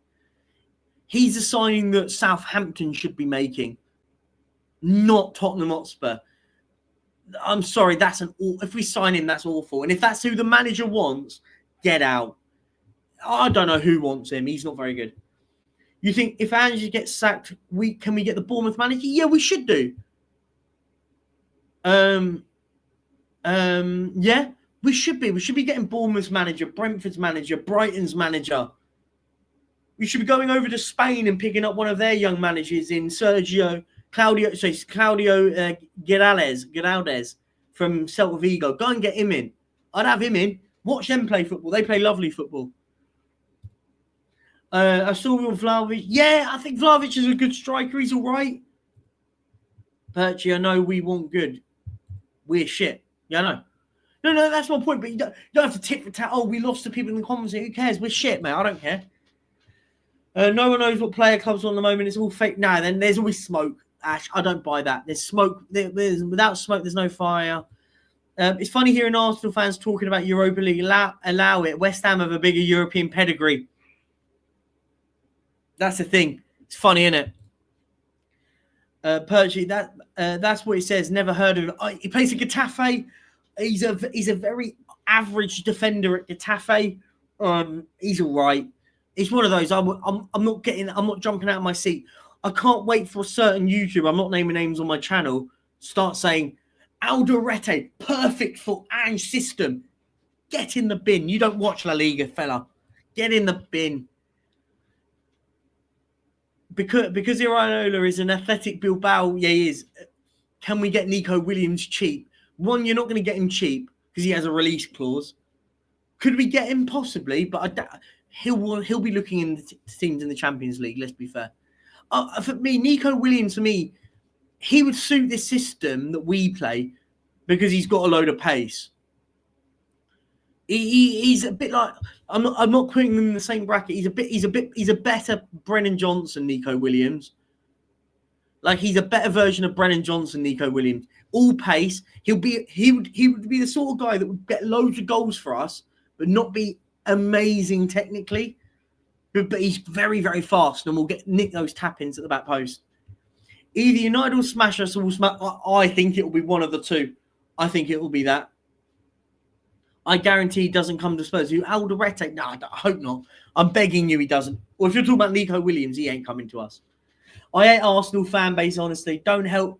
He's a signing that Southampton should be making, not Tottenham Hotspur. I'm sorry, if we sign him, that's awful. And if that's who the manager wants, get out. I don't know who wants him. He's not very good. You think if Ange gets sacked, can we get the Bournemouth manager? Yeah, we should do. Yeah, we should be. We should be getting Bournemouth's manager, Brentford's manager, Brighton's manager. We should be going over to Spain and picking up one of their young managers in Claudio Giraldez from Celta Vigo. Go and get him in. I'd have him in. Watch them play football. They play lovely football. I saw with Vlahovic. Yeah, I think Vlahovic is a good striker. He's all right. Perchy, I know we want good. We're shit. Yeah, I know. No, that's my point. But you don't have to tit for tat. Oh, we lost to people in the comments. Who cares? We're shit, mate. I don't care. No one knows what player clubs are on the moment. It's all fake. No, then there's always smoke. Ash, I don't buy that. There's smoke. Without smoke, there's no fire. It's funny hearing Arsenal fans talking about Europa League. Allow it. West Ham have a bigger European pedigree. That's the thing. It's funny, isn't it? Perchy, that's what he says. Never heard of him. He plays at Getafe. He's a very average defender at Getafe. He's all right. It's one of those. I'm not jumping out of my seat. I can't wait for a certain YouTuber, I'm not naming names on my channel, start saying, Alderete, perfect for Ange's system. Get in the bin. You don't watch La Liga, fella. Get in the bin. Because Iraola is an Athletic Bilbao, yeah, he is. Can we get Nico Williams cheap? One, you're not going to get him cheap because he has a release clause. Could we get him? Possibly, but he'll be looking in the teams in the Champions League, let's be fair. For me, Nico Williams, for me, he would suit this system that we play because he's got a load of pace. He's a bit like I'm not putting them in the same bracket. He's a better Brennan Johnson, Nico Williams. Like he's a better version of Brennan Johnson, Nico Williams. All pace. He would be the sort of guy that would get loads of goals for us, but not be amazing technically. But he's very, very fast and will nick those tap-ins at the back post. Either United will smash us or we'll smash. I think it will be one of the two. I think it will be that. I guarantee he doesn't come to Spurs. Alderete? No, I hope not. I'm begging you he doesn't. Or if you're talking about Nico Williams, he ain't coming to us. I hate Arsenal fan base, honestly. Don't help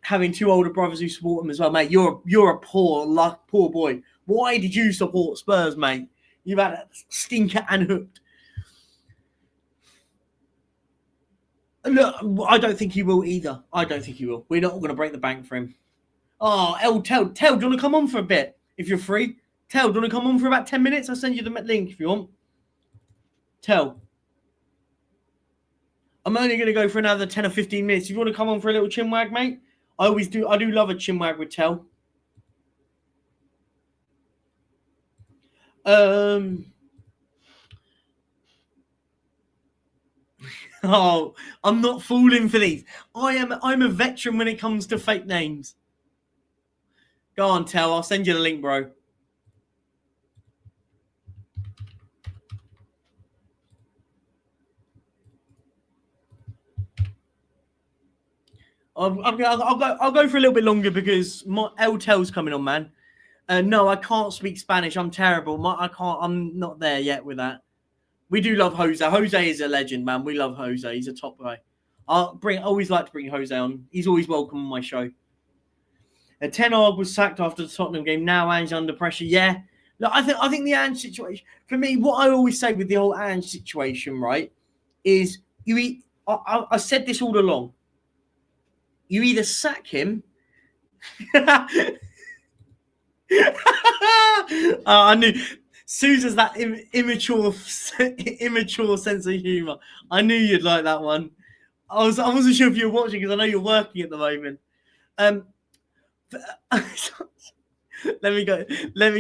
having two older brothers who support him as well, mate. You're a poor boy. Why did you support Spurs, mate? You've had a stinker and hooked. Look, I don't think he will either. I don't think he will. We're not going to break the bank for him. Oh, Tell, do you want to come on for a bit? If you're free. Tell, do you want to come on for about 10 minutes? I'll send you the link if you want. Tell. I'm only going to go for another 10 or 15 minutes. If you want to come on for a little chinwag, mate, I always do. I do love a chinwag with Tell. Oh, I'm not falling for these. I'm a veteran when it comes to fake names. Go on, Tell. I'll send you the link, bro. I'll go for a little bit longer because my Tel's coming on, man. No, I can't speak Spanish. I'm terrible. I'm not there yet with that. We do love Jose. Jose is a legend, man. We love Jose. He's a top guy. Always like to bring Jose on. He's always welcome on my show. Ten Hag was sacked after the Tottenham game. Now Ange under pressure. Yeah. Look, I think the Ange situation, for me, what I always say with the whole Ange situation, right, is I said this all along. You either sack him. I knew Susan's that immature sense of humor. I knew you'd like that one. I wasn't sure if you were watching because I know you're working at the moment. Let me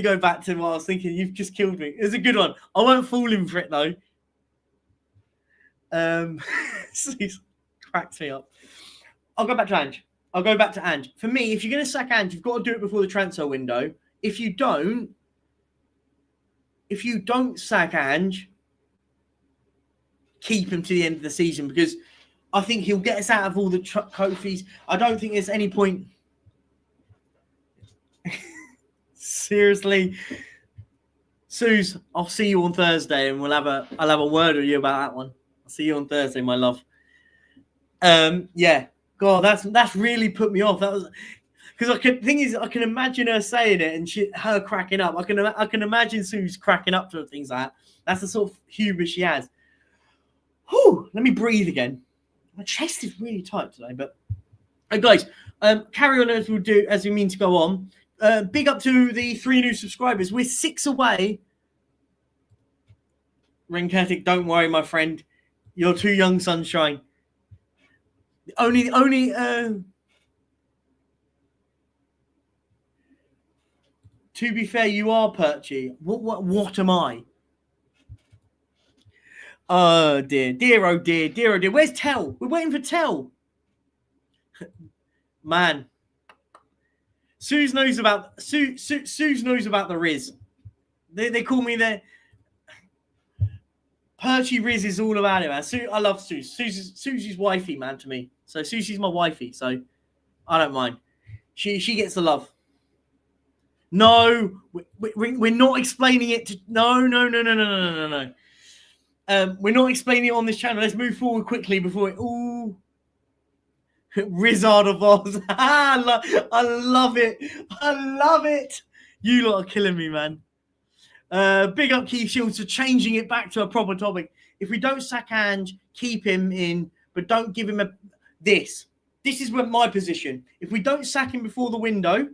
go back to what I was thinking. You've just killed me. It's a good one. I won't fall in for it though. He's cracked me up. I'll go back to Ange. For me, if you're going to sack Ange, you've got to do it before the transfer window. If you don't sack Ange, keep him to the end of the season, because I think he'll get us out of all the trophies. I don't think there's any point. Seriously, Suze, I'll see you on Thursday, and I'll have a word with you about that one. I'll see you on Thursday, my love. Yeah, God, that's really put me off. That was because I can imagine her saying it and her cracking up. I can imagine Suze cracking up to things like that. That's the sort of humour she has. Whew, let me breathe again. My chest is really tight today, but guys, carry on as we mean to go on. Big up to the 3 new subscribers. We're 6 away. Rinketic, don't worry, my friend. You're too young, sunshine. Only. To be fair, you are Perchy. What am I? Oh dear. Where's Tell? We're waiting for Tell. Man. Suze knows about the Riz. They call me the Perchy Riz is all about it, man. I love Suze. Susie's wifey, man, to me. So Susie's my wifey, so I don't mind. She gets the love. No, we're not explaining it to. No. We're not explaining it on this channel. Let's move forward quickly before it. Ooh, Rizard of Oz. I love it. You lot are killing me, man. Big up Keith Shields for changing it back to a proper topic. If we don't sack Ange, keep him in, but don't give him this. This is my position. If we don't sack him before the window,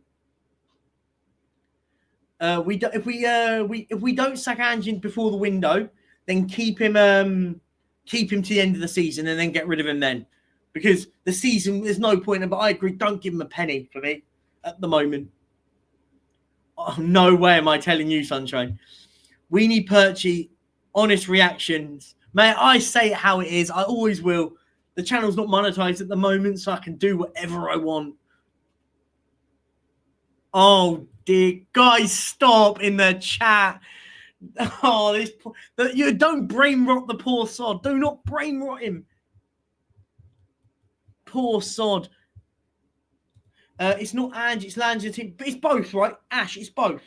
if we don't sack Ange before the window, then keep him to the end of the season and then get rid of him then. Because the season, there's no point. But I agree, don't give him a penny for me at the moment. Oh, no way am I telling you, sunshine. We need Perchy, honest reactions. May I say it how it is? I always will. The channel's not monetized at the moment, so I can do whatever I want. Oh, dear. Guys, stop in the chat. Oh, you don't brain rot the poor sod. Do not brain rot him. Poor sod. It's not Ange, it's Lange. But it's both, right? Ash, it's both.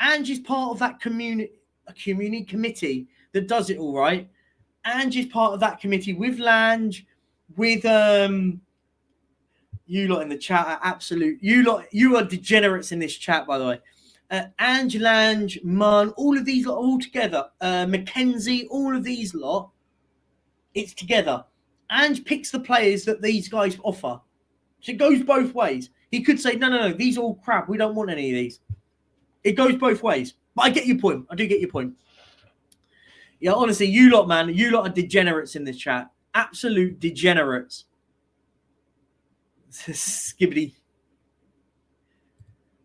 Ange is part of that community committee that does it all, right? Ange is part of that committee with Lange, with you lot in the chat are absolute. You are degenerates in this chat, by the way. Ange, Lange, Munn, all of these lot all together. Mackenzie, all of these lot. It's together. Ange picks the players that these guys offer. So it goes both ways. He could say, no, these are all crap. We don't want any of these. It goes both ways. But I get your point. I do get your point. Yeah, honestly, you lot, man, you lot are degenerates in this chat. Absolute degenerates. Skibbity.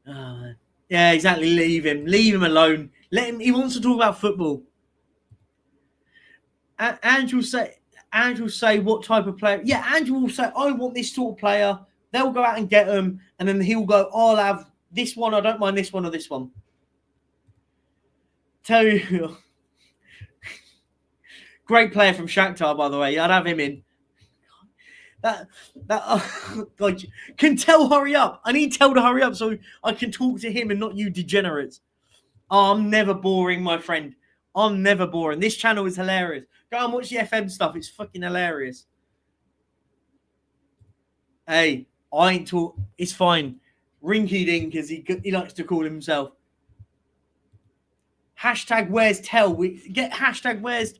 Yeah, exactly. Leave him. Leave him alone. Let him. He wants to talk about football. Andrew will say what type of player. Yeah, Andrew will say, I want this sort of player. They'll go out and get them. And then he'll go, I'll have this one. I don't mind this one or this one. Tell you. Great player from Shakhtar, by the way. I'd have him in. Like, can Tell hurry up? I need Tell to hurry up so I can talk to him and not you degenerates. Oh, I'm never boring, my friend. I'm never boring. This channel is hilarious. Go and watch the FM stuff. It's fucking hilarious. Hey, I ain't talk. It's fine. Rinky Dink, as he likes to call himself. Hashtag where's Tell? We get hashtag where's.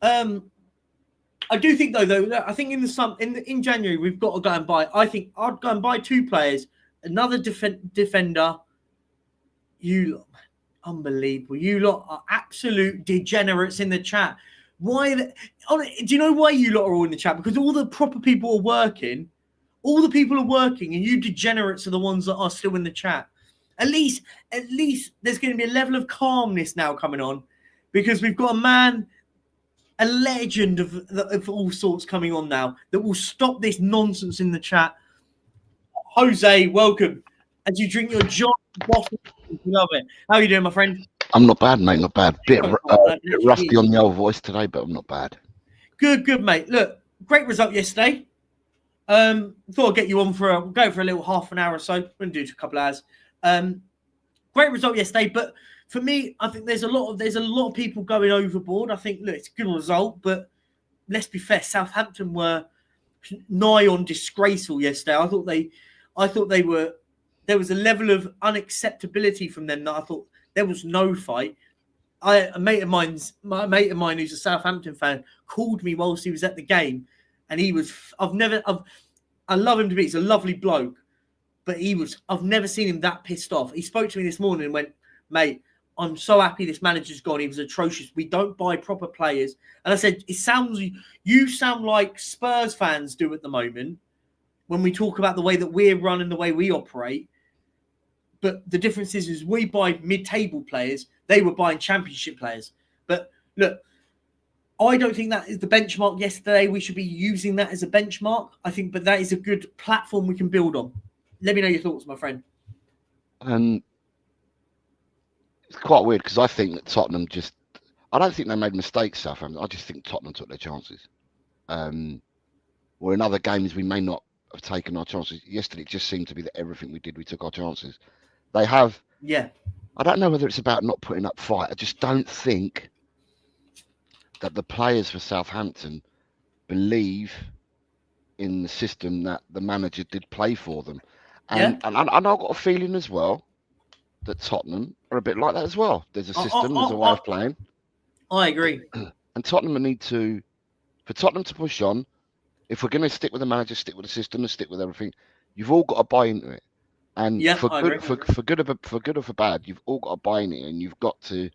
I do think though, I think in January we've got to go and buy. I think I'd go and buy 2 players, another defender. You lot, unbelievable. You lot are absolute degenerates in the chat. Why? Do you know why you lot are all in the chat? Because all the proper people are working. All the people are working, and you degenerates are the ones that are still in the chat. At least there's going to be a level of calmness now coming on, because we've got a man. a legend of all sorts coming on now that will stop this nonsense in the chat. Jose, welcome. As you drink your John bottle, love it. How are you doing, my friend? I'm not bad, mate. Not bad. Bit rusty on the old voice today, but I'm not bad. Good, mate. Look, great result yesterday. Thought I'd get you on go for a little half an hour or so. We're gonna do it a couple of hours. Great result yesterday, but for me, I think there's a lot of people going overboard. I think, look, it's a good result, but let's be fair. Southampton were nigh on disgraceful yesterday. I thought they were. There was a level of unacceptability from them that I thought there was no fight. A mate of mine who's a Southampton fan called me whilst he was at the game, and he was. I love him to bits. He's a lovely bloke, but I've never seen him that pissed off. He spoke to me this morning and went, mate, I'm so happy this manager's gone. He was atrocious. We don't buy proper players. And I said, you sound like Spurs fans do at the moment when we talk about the way that we're run and the way we operate. But the difference is we buy mid-table players. They were buying championship players. But look, I don't think that is the benchmark yesterday. We should be using that as a benchmark. I think, but that is a good platform we can build on. Let me know your thoughts, my friend. It's quite weird because I think that Tottenham I don't think they made mistakes, Southampton. I just think Tottenham took their chances. Or in other games, we may not have taken our chances. Yesterday, it just seemed to be that everything we did, we took our chances. They have. Yeah. I don't know whether it's about not putting up fight. I just don't think that the players for Southampton believe in the system that the manager did play for them. And I've got a feeling as well that Tottenham are a bit like that as well. There's a system, there's a way of playing. I agree. And Tottenham for Tottenham to push on, if we're going to stick with the manager, stick with the system, and stick with everything, you've all got to buy into it. And for good or for bad, you've all got to buy into it, and you've got to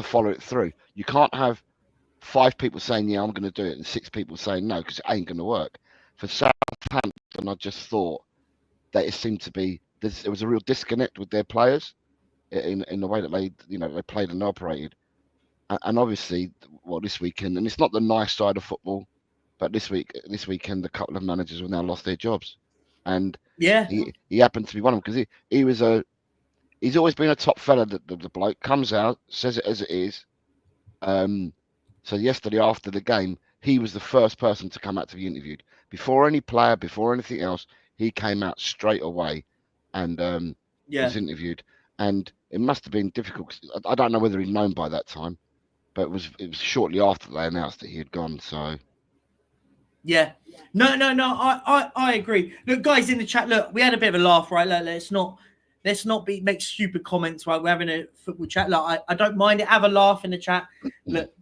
follow it through. You can't have 5 people saying, yeah, I'm going to do it, and 6 people saying no, because it ain't going to work. For Southampton, I just thought that it seemed to be there was a real disconnect with their players in the way that they played and operated. And obviously, this weekend, and it's not the nice side of football, but this weekend, a couple of managers have now lost their jobs, and he happened to be one of them because he's always been a top fella. The bloke comes out, says it as it is. So yesterday after the game, he was the first person to come out to be interviewed before any player, before anything else. He came out straight away and was interviewed, and it must have been difficult. I don't know whether he'd known by that time, but it was shortly after they announced that he had gone. So yeah, no, I agree. Look, guys in the chat, look, we had a bit of a laugh, right? Look, let's not make stupid comments, right? We're having a football chat. Look, I don't mind it. Have a laugh in the chat. Look,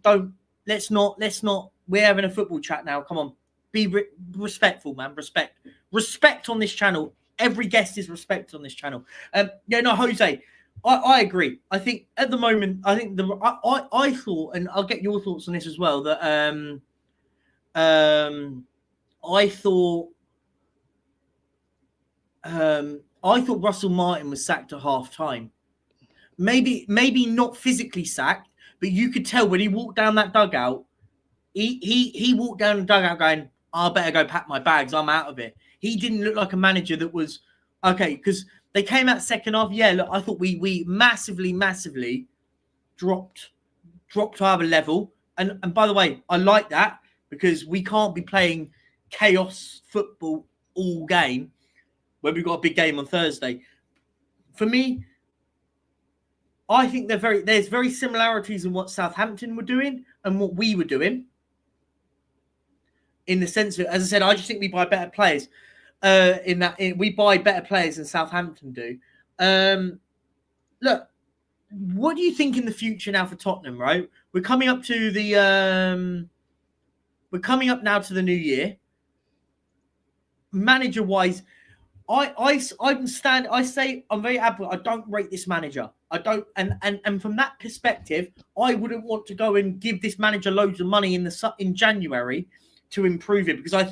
let's not. We're having a football chat now. Come on, be respectful, man. Respect on this channel. Every guest is respected on this channel. Jose, I agree. I think at the moment, I think I thought, and I'll get your thoughts on this as well, that I thought Russell Martin was sacked at half time. Maybe not physically sacked, but you could tell when he walked down that dugout, he walked down the dugout going, I better go pack my bags. I'm out of it. He didn't look like a manager that was okay, because they came out second half. Yeah, look, I thought we massively dropped our level. And by the way, I like that because we can't be playing chaos football all game when we've got a big game on Thursday. For me, I think there's very similarities in what Southampton were doing and what we were doing. In the sense of, as I said, I just think we buy better players. We buy better players than Southampton do. Look, what do you think in the future now for Tottenham? Right, we're coming up to the now to the new year. Manager wise, I say I'm very happy. I don't rate this manager. I don't, and from that perspective, I wouldn't want to go and give this manager loads of money in January to improve it, because I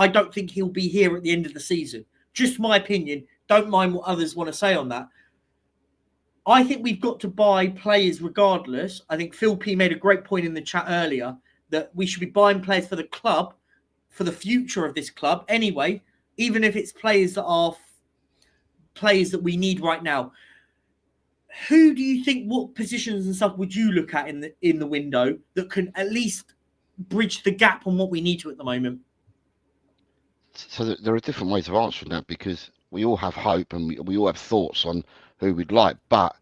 don't think he'll be here at the end of the season. Just my opinion. Don't mind what others want to say on that. I think we've got to buy players regardless. I think Phil P made a great point in the chat earlier that we should be buying players for the club, for the future of this club anyway, even if it's players that are players that we need right now. Who do you think, what positions and stuff would you look at in the window that can at least bridge the gap on what we need to at the moment? So there are different ways of answering that, because we all have hope and we all have thoughts on who we'd like, but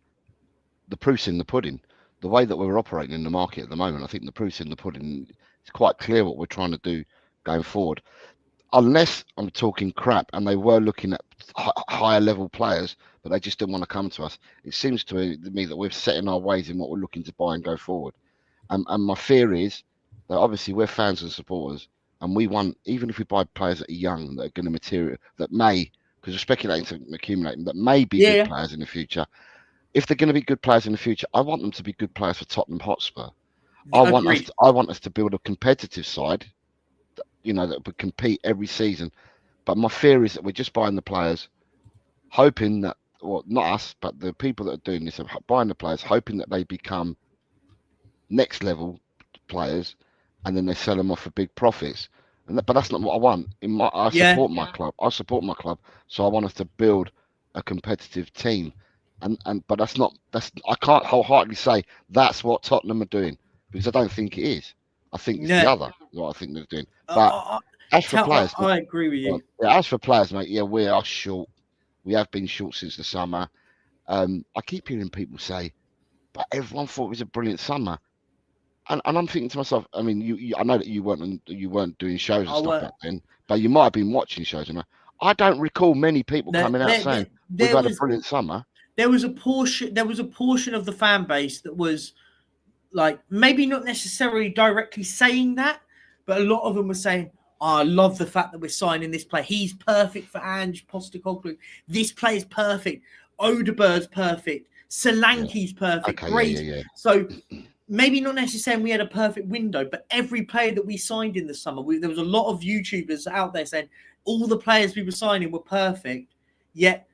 the proof's in the pudding. The way that we're operating in the market at the moment, I think the proof's in the pudding. It's quite clear what we're trying to do going forward. Unless I'm talking crap and they were looking at higher level players, but they just didn't want to come to us. It seems to me that we're setting our ways in what we're looking to buy and go forward. And my fear is that obviously we're fans and supporters, and we want, even if we buy players that are young, that are going to material, that may, because we're speculating to accumulate, that may be good players in the future. If they're going to be good players in the future, I want them to be good players for Tottenham Hotspur. I want us to build a competitive side, that would compete every season. But my fear is that we're just buying the players, hoping that, well, not us, but the people that are doing this are buying the players, hoping that they become next level players, and then they sell them off for big profits. But that's not what I want. I support my club. I support my club, so I want us to build a competitive team. But I can't wholeheartedly say that's what Tottenham are doing, because I don't think it is. I think it's the other what I think they're doing. But as for players, I agree with you. As for players, mate, we are short. We have been short since the summer. I keep hearing people say, but everyone thought it was a brilliant summer. And I'm thinking to myself, I mean, I know that you weren't doing shows and stuff back then, but you might have been watching shows. I don't recall many people coming out saying we've had a brilliant summer. There was a portion of the fan base that was like, maybe not necessarily directly saying that, but a lot of them were saying, oh, I love the fact that we're signing this player. He's perfect for Ange Postecoglou. This player's perfect. Odegaard's perfect. Solanke's perfect. Okay, great. Yeah. So maybe not necessarily we had a perfect window, but every player that we signed in the summer, there was a lot of YouTubers out there saying all the players we were signing were perfect. Yet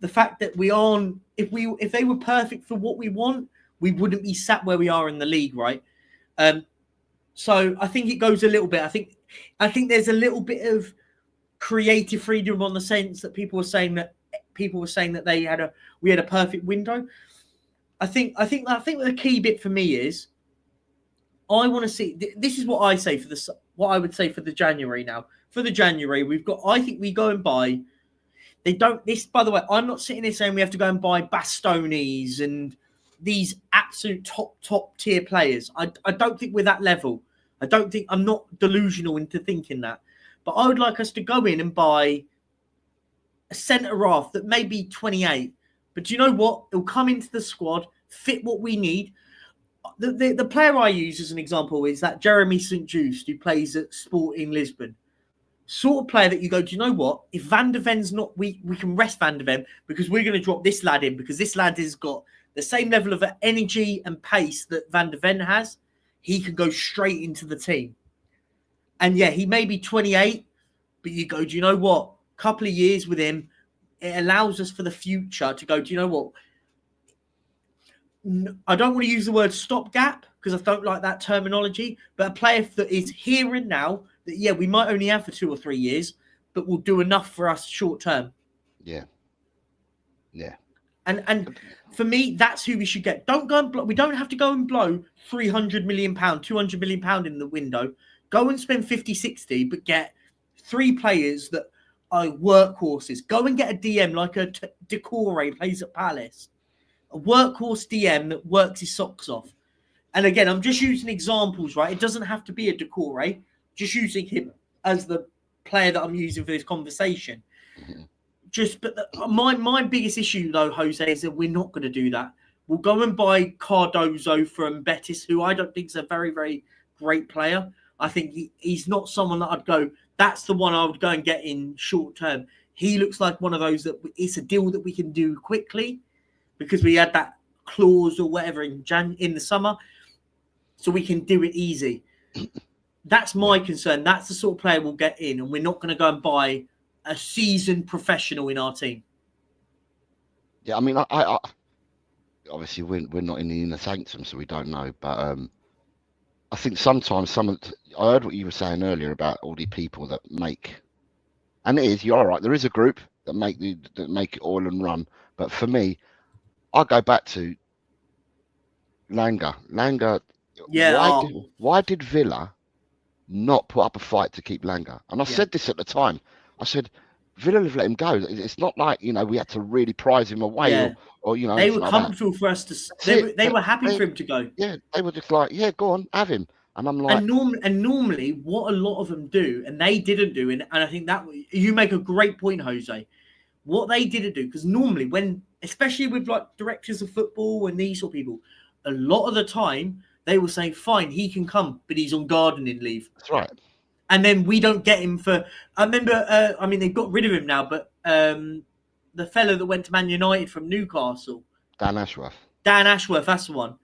the fact that if they were perfect for what we want, we wouldn't be sat where we are in the league, right? So I think it goes a little bit. I think there's a little bit of creative freedom on the sense that people were saying that we had a perfect window. I think the key bit for me is I want to see. This is what I say what I would say for the January now. For the January, I think we go and buy. By the way, I'm not sitting here saying we have to go and buy Bastonis and these absolute top tier players. I don't think we're that level. I'm not delusional into thinking that. But I would like us to go in and buy a centre half that may be 28. But do you know what? It'll come into the squad, fit what we need. The player I use as an example is that Jeremy St. Just, who plays at Sporting Lisbon. Sort of player that you go, do you know what? If Van der Ven's not, we can rest Van der Ven because we're going to drop this lad in because this lad has got the same level of energy and pace that Van der Ven has. He can go straight into the team. And yeah, he may be 28, but you go, do you know what? A couple of years with him, it allows us for the future to go, do you know what? I don't want to use the word stopgap because I don't like that terminology, but a player that is here and now that, yeah, we might only have for 2 or 3 years, but will do enough for us short term. Yeah. And for me, that's who we should get. Don't go and blow. We don't have to go and blow £300 million, £200 million in the window. Go and spend 50, 60, but get 3 players that are workhorses. Go and get a DM like a Decore plays at Palace. A workhorse DM that works his socks off. And again, I'm just using examples, right? It doesn't have to be a Decore. Just using him as the player that I'm using for this conversation. But my biggest issue, though, Jose, is that we're not going to do that. We'll go and buy Cardozo from Betis, who I don't think is a very, very great player. I think he's not someone that I'd go, that's the one I would go and get in short term. He looks like one of those that it's a deal that we can do quickly because we had that clause or whatever in the summer, so we can do it easy. That's my concern. That's the sort of player we'll get in, and we're not going to go and buy a seasoned professional in our team. Yeah, I mean, obviously we're not in the inner sanctum, so we don't know. But I think sometimes I heard what you were saying earlier about all the people that make, and it is, you're all right. There is a group that make it oil and run. But for me, I go back to Langer. Yeah. Why did Villa not put up a fight to keep Langer? And I said this at the time. I said, Villa have let him go. It's not like, we had to really prize him away or they were anything like comfortable for us to. They were happy for him to go. Yeah, they were just like, yeah, go on, have him. And I'm like, and normally, what a lot of them do, and they didn't do, and I think that you make a great point, Jose. What they didn't do, because normally, especially with like directors of football and these sort of people, a lot of the time they will say, "Fine, he can come, but he's on gardening leave." That's right. And then we don't get him for. I remember. They've got rid of him now, but the fellow that went to Man United from Newcastle, Dan Ashworth, that's the one.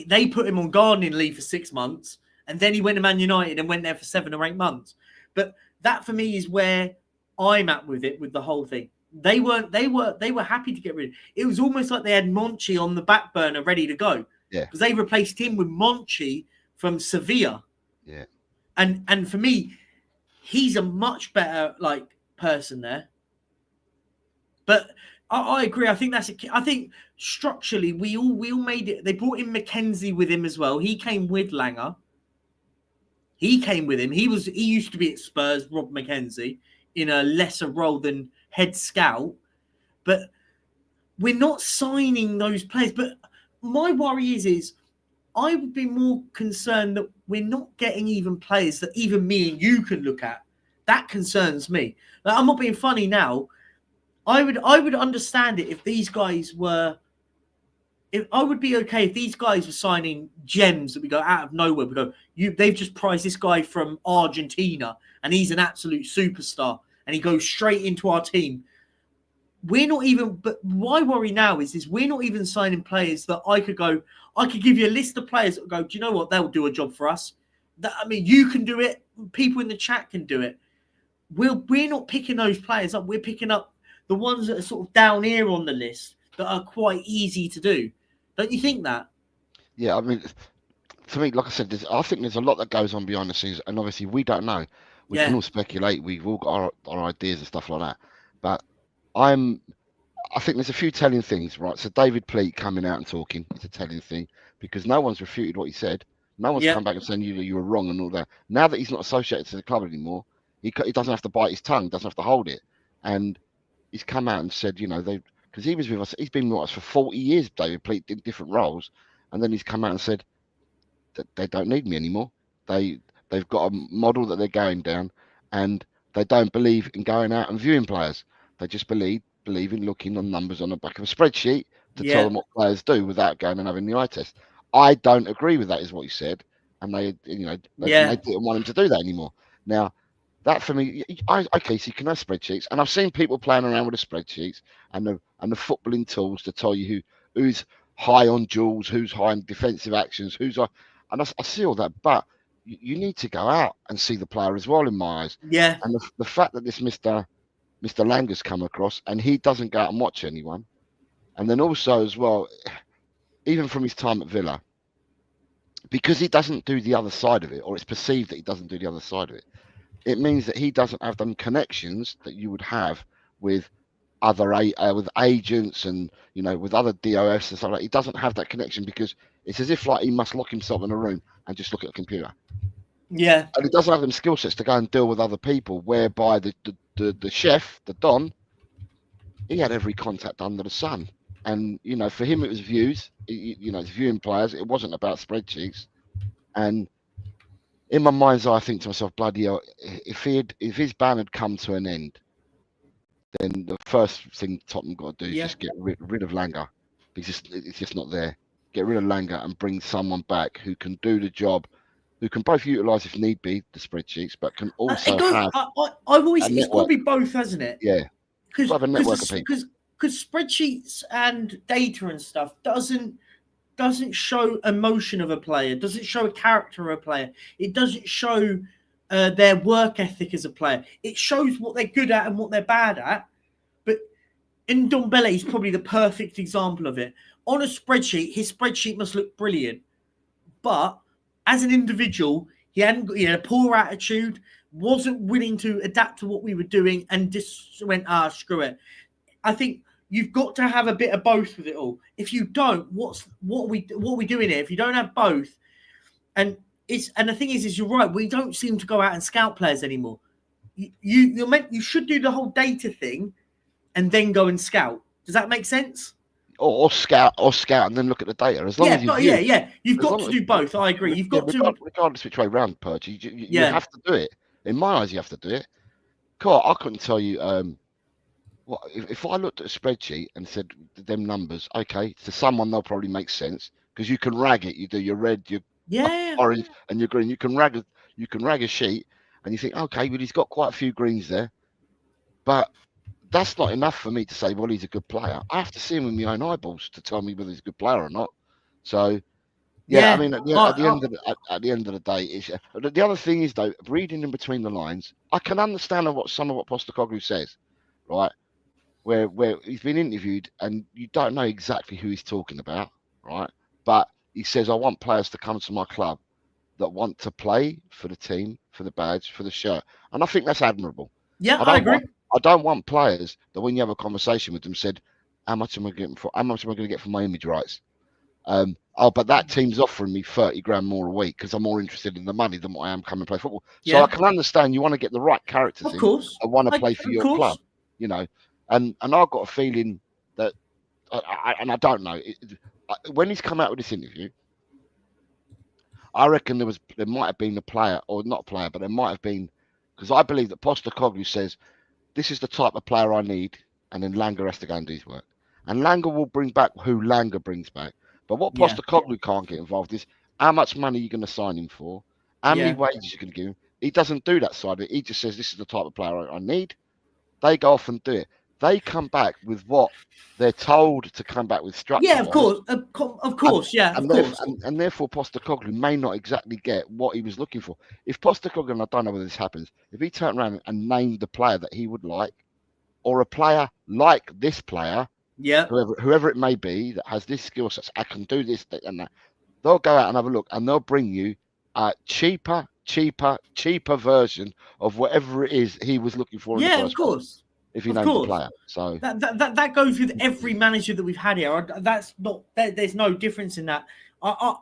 They put him on gardening leave for 6 months, and then he went to Man United and went there for 7 or 8 months. But that for me is where I'm at with it, with the whole thing. They were happy to get rid of it. It was almost like they had Monchi on the back burner ready to go. Yeah. Because they replaced him with Monchi from Sevilla. Yeah. And for me, he's a much better person there. But I agree. I think I think structurally we all made it. They brought in McKenzie with him as well. He came with Langer. He came with him. He used to be at Spurs, Rob McKenzie, in a lesser role than head scout. But we're not signing those players. But my worry is I would be more concerned that we're not getting even players that even me and you can look at. That concerns me. I'm not being funny now. I would understand it if these guys were. I would be okay if these guys were signing gems that we go out of nowhere. We go, they've just prized this guy from Argentina and he's an absolute superstar and he goes straight into our team. We're not even. But my worry now is we're not even signing players that I could give you a list of players that go, do you know what? They'll do a job for us. You can do it. People in the chat can do it. We're not picking those players up. We're picking up the ones that are sort of down here on the list that are quite easy to do. Don't you think that? Yeah, I mean, to me, like I said, I think there's a lot that goes on behind the scenes, and obviously we don't know. We can all speculate. We've all got our ideas and stuff like that. But I think there's a few telling things, right? So David Pleat coming out and talking is a telling thing because no one's refuted what he said. No one's come back and saying you were wrong and all that. Now that he's not associated to the club anymore, he doesn't have to bite his tongue, doesn't have to hold it. And he's come out and said, because he was with us, he's been with us for 40 years, David Pleat, in different roles. And then he's come out and said that they don't need me anymore. They've got a model that they're going down and they don't believe in going out and viewing players. They just believe in looking on numbers on the back of a spreadsheet to tell them what players do without going and having the eye test. I don't agree with that, is what he said. And they didn't want him to do that anymore. Now, that for me, okay, so you can have spreadsheets, and I've seen people playing around with the spreadsheets and the footballing tools to tell you who's high on duels, who's high on defensive actions, and I see all that, but you need to go out and see the player as well, in my eyes. Yeah. And the fact that this Mr. Langer's come across and he doesn't go out and watch anyone, and then also as well, even from his time at Villa, because he doesn't do the other side of it, or it's perceived that he doesn't do the other side of it. It means that he doesn't have them connections that you would have with other with agents and with other DOFs and stuff like that. He doesn't have that connection because it's as if he must lock himself in a room and just look at a computer. Yeah. And he doesn't have them skill sets to go and deal with other people. Whereby the chef, the Don, he had every contact under the sun. And for him it was views. It's viewing players. It wasn't about spreadsheets. And in my mind's eye, I think to myself, bloody hell, if his ban had come to an end, then the first thing Tottenham got to do is just get rid of Langer. It's just not there. Get rid of Langer and bring someone back who can do the job, who can both utilise, if need be, the spreadsheets, but can also have. It's got to be both, hasn't it? Yeah. Because have a network of people. Because spreadsheets and data and stuff doesn't show emotion of a player, doesn't show a character of a player. It doesn't show their work ethic as a player. It shows what they're good at and what they're bad at. But Ndombele is probably the perfect example of it. on a spreadsheet, his spreadsheet must look brilliant. But as an individual, he had a poor attitude, wasn't willing to adapt to what we were doing, and just went, screw it. I think you've got to have a bit of both with it all. If you don't, what are we doing here? If you don't have both, and the thing is you're right, we don't seem to go out and scout players anymore. You should do the whole data thing and then go and scout. Does that make sense? Or scout and then look at the data. As long as you've got to do both. I agree. You've got to, regardless which way round, Perch. You have to do it. In my eyes, you have to do it. Cool. I couldn't tell you. What if I looked at a spreadsheet and said them numbers? Okay, to someone they'll probably make sense because you can rag it. You do your red, your orange, and your green. You can rag a sheet, and you think, okay, well he's got quite a few greens there, but that's not enough for me to say, well, he's a good player. I have to see him with my own eyeballs to tell me whether he's a good player or not. So, I mean, at the end of the day, it's, the other thing is though, reading in between the lines, I can understand some of what Postecoglou says, right? Where he's been interviewed and you don't know exactly who he's talking about, right? But he says, I want players to come to my club that want to play for the team, for the badge, for the shirt, and I think that's admirable. Yeah, I agree. I don't want players that when you have a conversation with them said, how much am I going to get for my image rights? But that team's offering me 30 grand more a week because I'm more interested in the money than what I am coming and play football. So I can understand you want to get the right characters in and want to play for your club, you know. And I've got a feeling that, I don't know, when he's come out with this interview, I reckon there might have been a player, or not a player, but there might have been, because I believe that Postecoglou says, this is the type of player I need, and then Langer has to go and do his work. And Langer will bring back who Langer brings back. But what Postecoglou can't get involved is how much money you're going to sign him for, how many wages you're going to give him. He doesn't do that side of it. He just says, this is the type of player I need. They go off and do it. They come back with what they're told to come back with structure. Yeah, of course. And therefore, Postecoglou may not exactly get what he was looking for. If Postecoglou, and I don't know whether this happens, if he turned around and named the player that he would like, or a player like this player, whoever it may be, that has this skill set, I can do this and that, they'll go out and have a look, and they'll bring you a cheaper version of whatever it is he was looking for. Yeah, of course. If he knows the player, so that goes with every manager that we've had here. There's no difference in that. I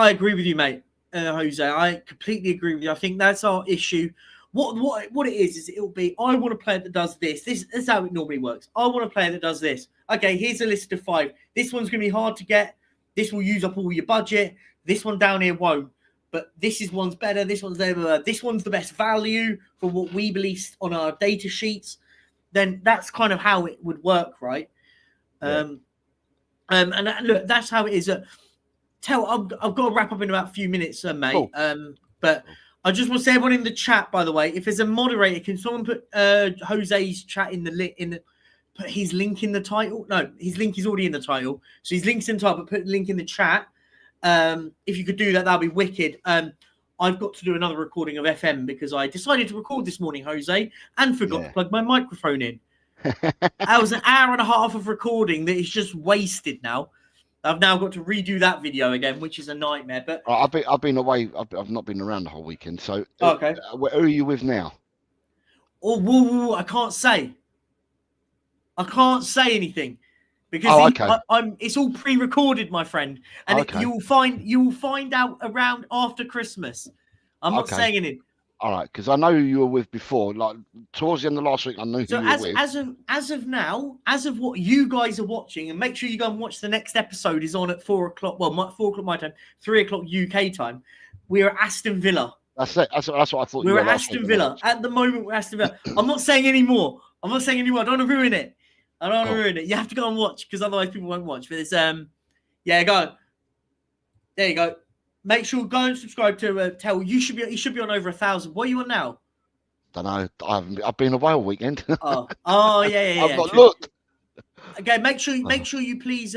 agree with you, mate, Jose. I completely agree with you. I think that's our issue. What it is it'll be, I want a player that does this. This is how it normally works. I want a player that does this. Okay, here's a list of 5. This one's going to be hard to get. This will use up all your budget. This one down here won't. But one's better. This one's there. This one's the best value for what we believe on our data sheets. Then that's kind of how it would work, right? And look, that's how it is. I've got to wrap up in about a few minutes, mate. Cool. But I just want to say, everyone in the chat, by the way, if there's a moderator, can someone put Jose's chat put his link in the title? No, his link is already in the title. So his link's in the title, but put the link in the chat. If you could do that, that'd be wicked. I've got to do another recording of FM because I decided to record this morning, Jose, and forgot to plug my microphone in. That was an hour and a half of recording that is just wasted now. I've now got to redo that video again, which is a nightmare. But I've been away. I've not been around the whole weekend. So okay, who are you with now? Oh, I can't say. I can't say anything. Because it's all pre-recorded, my friend, and you will find out around after Christmas. I'm not saying anything. All right, because I know who you were with before. Like towards the end of last week, I knew who you were with. As of now, as of what you guys are watching, and make sure you go and watch the next episode. Is on at 4 o'clock. Well, 4 o'clock my time, 3 o'clock UK time. We are Aston Villa. That's it. That's what I thought. We're at Aston Villa at the moment. We're Aston Villa. I'm not saying any more. I don't want to ruin it. I don't want to ruin it. You have to go and watch because otherwise people won't watch. But it's go. There you go. Make sure go and subscribe to Tell. You should be on over 1,000. What are you on now? Don't know. I've been away all weekend. Yeah. I've not looked. Okay, make sure you please.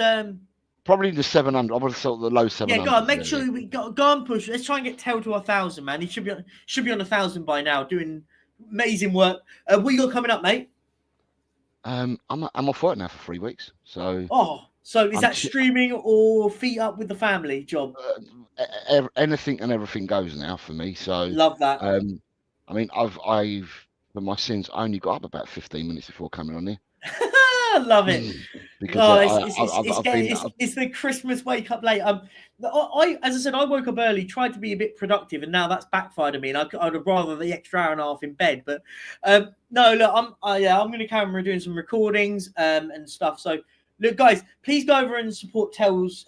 Probably the 700. I would have thought the low 700. Yeah, go on. Make sure we go and push. Let's try and get Tell to 1,000, man. He should be on 1,000 by now, doing amazing work. What you got coming up, mate? I'm off work now for 3 weeks. So so is that streaming or feet up with the family job? Anything and everything goes now for me. So love that. I mean, I've for my sins, I only got up about 15 minutes before coming on here. Love it. Because it's the Christmas wake up late. I as I said, I woke up early, tried to be a bit productive, and now that's backfired on me. And I'd have rather the extra hour and a half in bed. But no, look, I'm going to carry on doing some recordings and stuff. So look, guys, please go over and support Tel's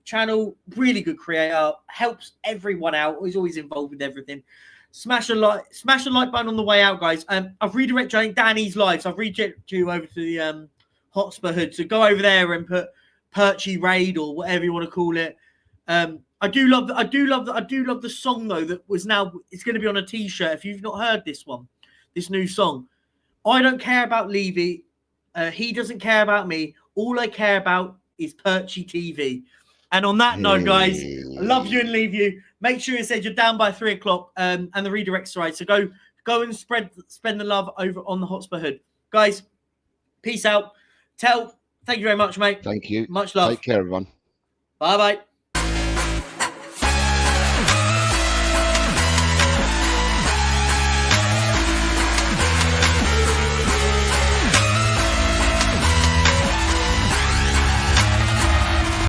channel. Really good creator, helps everyone out. He's always involved with everything. Smash a like button on the way out, guys. I've redirected, I think, Danny's live, so I've redirected you over to the Hotspur Hood. So go over there and put Perchy Raid or whatever you want to call it. I do love the song though that was it's going to be on a t-shirt. If you've not heard this new song, I don't care about Levy. He doesn't care about me. All I care about is Perchy TV. And on that note, guys, I love you and leave you. Make sure you said you're down by 3 o'clock and the redirect's right. So go and spend the love over on the Hotspur Hood. Guys, peace out. Tel, thank you very much, mate. Thank you. Much love. Take care, everyone. Bye-bye.